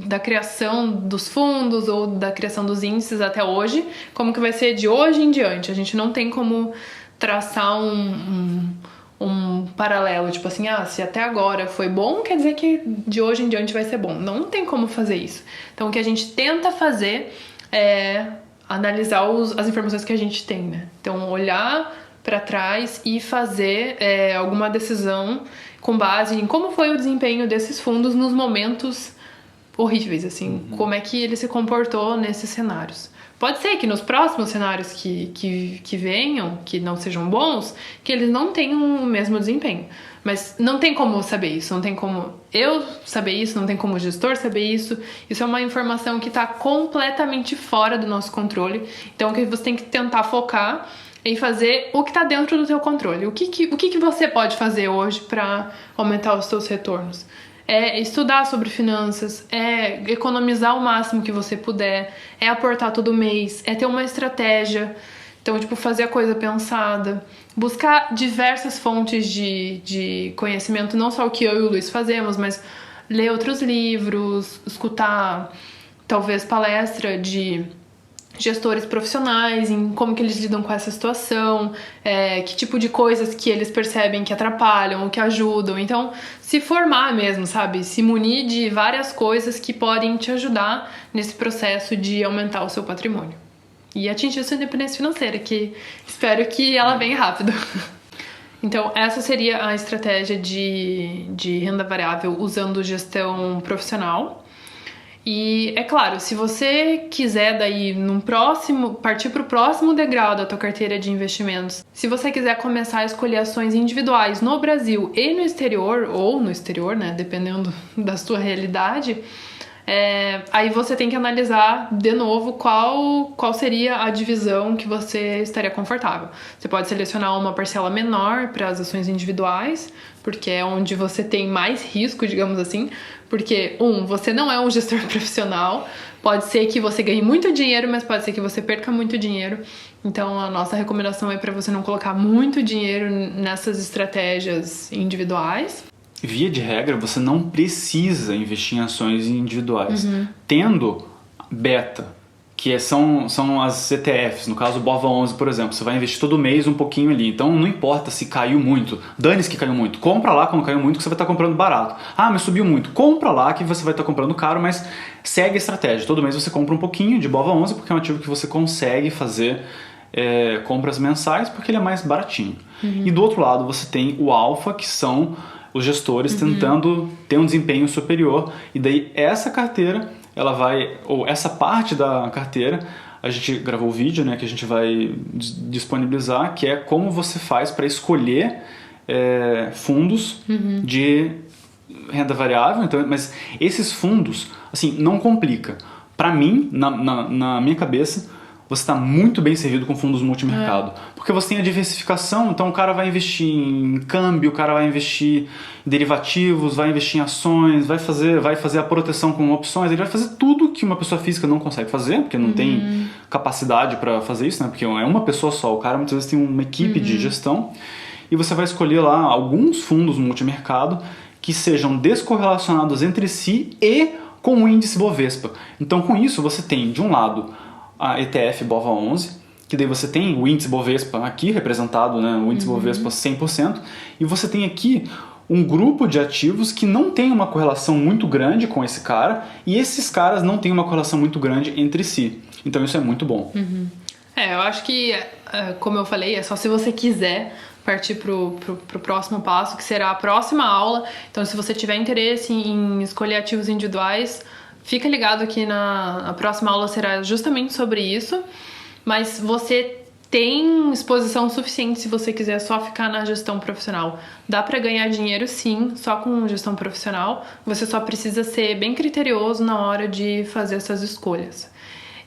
da criação dos fundos ou da criação dos índices até hoje, como que vai ser de hoje em diante. A gente não tem como traçar um paralelo, tipo assim, se até agora foi bom, quer dizer que de hoje em diante vai ser bom. Não tem como fazer isso. Então, o que a gente tenta fazer é analisar as informações que a gente tem, né? Então, olhar para trás e fazer alguma decisão com base em como foi o desempenho desses fundos nos momentos horríveis, assim, como é que ele se comportou nesses cenários. Pode ser que nos próximos cenários que venham, que não sejam bons, que eles não tenham o mesmo desempenho. Mas não tem como saber isso, não tem como eu saber isso, não tem como o gestor saber isso. Isso é uma informação que está completamente fora do nosso controle. Então, o que você tem que tentar focar em fazer o que está dentro do seu controle. O que você pode fazer hoje para aumentar os seus retornos? É estudar sobre finanças, é economizar o máximo que você puder, é aportar todo mês, é ter uma estratégia. Então, tipo, fazer a coisa pensada, buscar diversas fontes de conhecimento, não só o que eu e o Luiz fazemos, mas ler outros livros, escutar talvez palestra de gestores profissionais, em como que eles lidam com essa situação, que tipo de coisas que eles percebem que atrapalham ou que ajudam. Então, se formar mesmo, sabe? Se munir de várias coisas que podem te ajudar nesse processo de aumentar o seu patrimônio. E atingir sua independência financeira, que espero que ela venha rápido. Então, essa seria a estratégia de renda variável usando gestão profissional. E é claro, se você quiser daí partir para o próximo degrau da tua carteira de investimentos, se você quiser começar a escolher ações individuais no Brasil e no exterior, ou no exterior, né, dependendo da sua realidade, aí você tem que analisar de novo qual seria a divisão que você estaria confortável. Você pode selecionar uma parcela menor para as ações individuais, porque é onde você tem mais risco, digamos assim, porque, você não é um gestor profissional, pode ser que você ganhe muito dinheiro, mas pode ser que você perca muito dinheiro. Então, a nossa recomendação é para você não colocar muito dinheiro nessas estratégias individuais. Via de regra, você não precisa investir em ações individuais. Tendo beta, que são as ETFs, no caso o BOVA11, por exemplo, você vai investir todo mês um pouquinho ali. Então não importa se caiu muito, dane-se que caiu muito. Compra lá quando caiu muito que você vai estar comprando barato. Mas subiu muito. Compra lá que você vai estar comprando caro, mas segue a estratégia. Todo mês você compra um pouquinho de BOVA11 porque é um ativo que você consegue fazer compras mensais porque ele é mais baratinho. E do outro lado você tem o alfa, que são os gestores tentando ter um desempenho superior, e daí essa carteira, ou essa parte da carteira, a gente gravou o vídeo, né, que a gente vai disponibilizar, que é como você faz para escolher fundos de renda variável. Então, mas esses fundos, assim, não complica. Para mim, na minha cabeça, você está muito bem servido com fundos multimercado. Porque você tem a diversificação, então o cara vai investir em câmbio, o cara vai investir em derivativos, vai investir em ações, vai fazer a proteção com opções, ele vai fazer tudo que uma pessoa física não consegue fazer, porque não tem capacidade para fazer isso, né? Porque é uma pessoa só, o cara muitas vezes tem uma equipe de gestão, e você vai escolher lá alguns fundos multimercado que sejam descorrelacionados entre si e com o índice Bovespa. Então, com isso, você tem, de um lado, a ETF BOVA11, que daí você tem o índice Bovespa aqui representado, né, o índice Bovespa 100%, e você tem aqui um grupo de ativos que não tem uma correlação muito grande com esse cara e esses caras não têm uma correlação muito grande entre si. Então isso é muito bom. Eu acho que, como eu falei, é só se você quiser partir pro próximo passo, que será a próxima aula. Então, se você tiver interesse em escolher ativos individuais, fica ligado que a próxima aula será justamente sobre isso. Mas você tem exposição suficiente se você quiser só ficar na gestão profissional. Dá para ganhar dinheiro, sim, só com gestão profissional. Você só precisa ser bem criterioso na hora de fazer essas escolhas.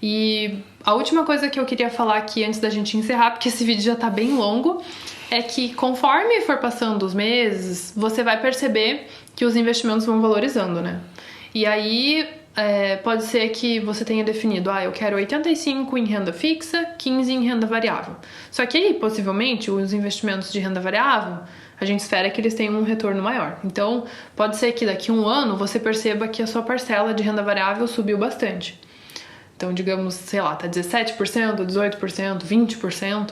E a última coisa que eu queria falar aqui antes da gente encerrar, porque esse vídeo já tá bem longo, é que conforme for passando os meses, você vai perceber que os investimentos vão valorizando, né? E aí pode ser que você tenha definido, eu quero 85 em renda fixa, 15 em renda variável. Só que aí, possivelmente, os investimentos de renda variável, a gente espera que eles tenham um retorno maior. Então, pode ser que daqui a um ano você perceba que a sua parcela de renda variável subiu bastante. Então, digamos, sei lá, tá 17%, 18%, 20%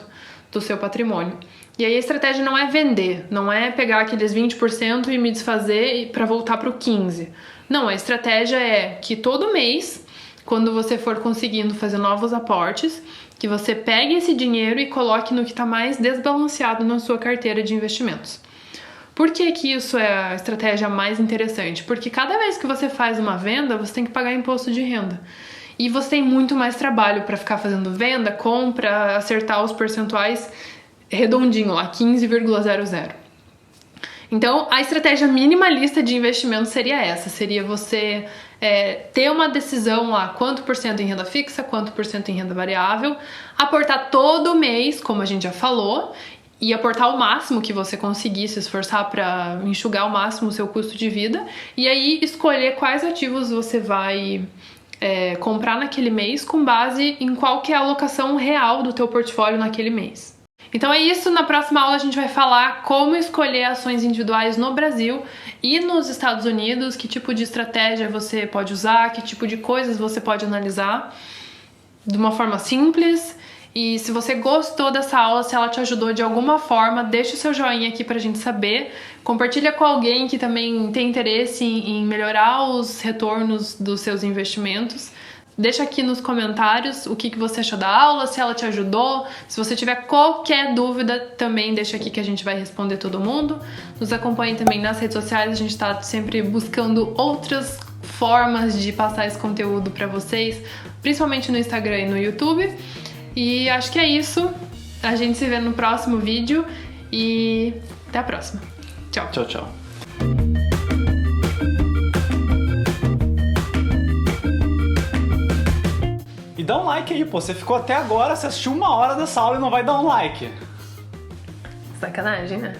do seu patrimônio. E aí a estratégia não é vender, não é pegar aqueles 20% e me desfazer para voltar para o 15%. Não, a estratégia é que todo mês, quando você for conseguindo fazer novos aportes, que você pegue esse dinheiro e coloque no que está mais desbalanceado na sua carteira de investimentos. Por que que isso é a estratégia mais interessante? Porque cada vez que você faz uma venda, você tem que pagar imposto de renda. E você tem muito mais trabalho para ficar fazendo venda, compra, acertar os percentuais redondinho lá, 15,00. Então, a estratégia minimalista de investimento seria essa. Seria você ter uma decisão lá, quanto por cento em renda fixa, quanto por cento em renda variável, aportar todo mês, como a gente já falou, e aportar o máximo que você conseguir, se esforçar para enxugar ao máximo o seu custo de vida, e aí escolher quais ativos você vai comprar naquele mês com base em qual que é a alocação real do teu portfólio naquele mês. Então é isso, na próxima aula a gente vai falar como escolher ações individuais no Brasil e nos Estados Unidos, que tipo de estratégia você pode usar, que tipo de coisas você pode analisar de uma forma simples. E se você gostou dessa aula, se ela te ajudou de alguma forma, deixa o seu joinha aqui pra gente saber. Compartilha com alguém que também tem interesse em melhorar os retornos dos seus investimentos. Deixa aqui nos comentários o que você achou da aula, se ela te ajudou. Se você tiver qualquer dúvida, também deixa aqui que a gente vai responder todo mundo. Nos acompanhe também nas redes sociais, a gente está sempre buscando outras formas de passar esse conteúdo para vocês, principalmente no Instagram e no YouTube. E acho que é isso. A gente se vê no próximo vídeo e até a próxima. Tchau. Tchau, tchau. E dá um like aí, pô. Você ficou até agora, você assistiu 1 hora dessa aula e não vai dar um like. Sacanagem, né?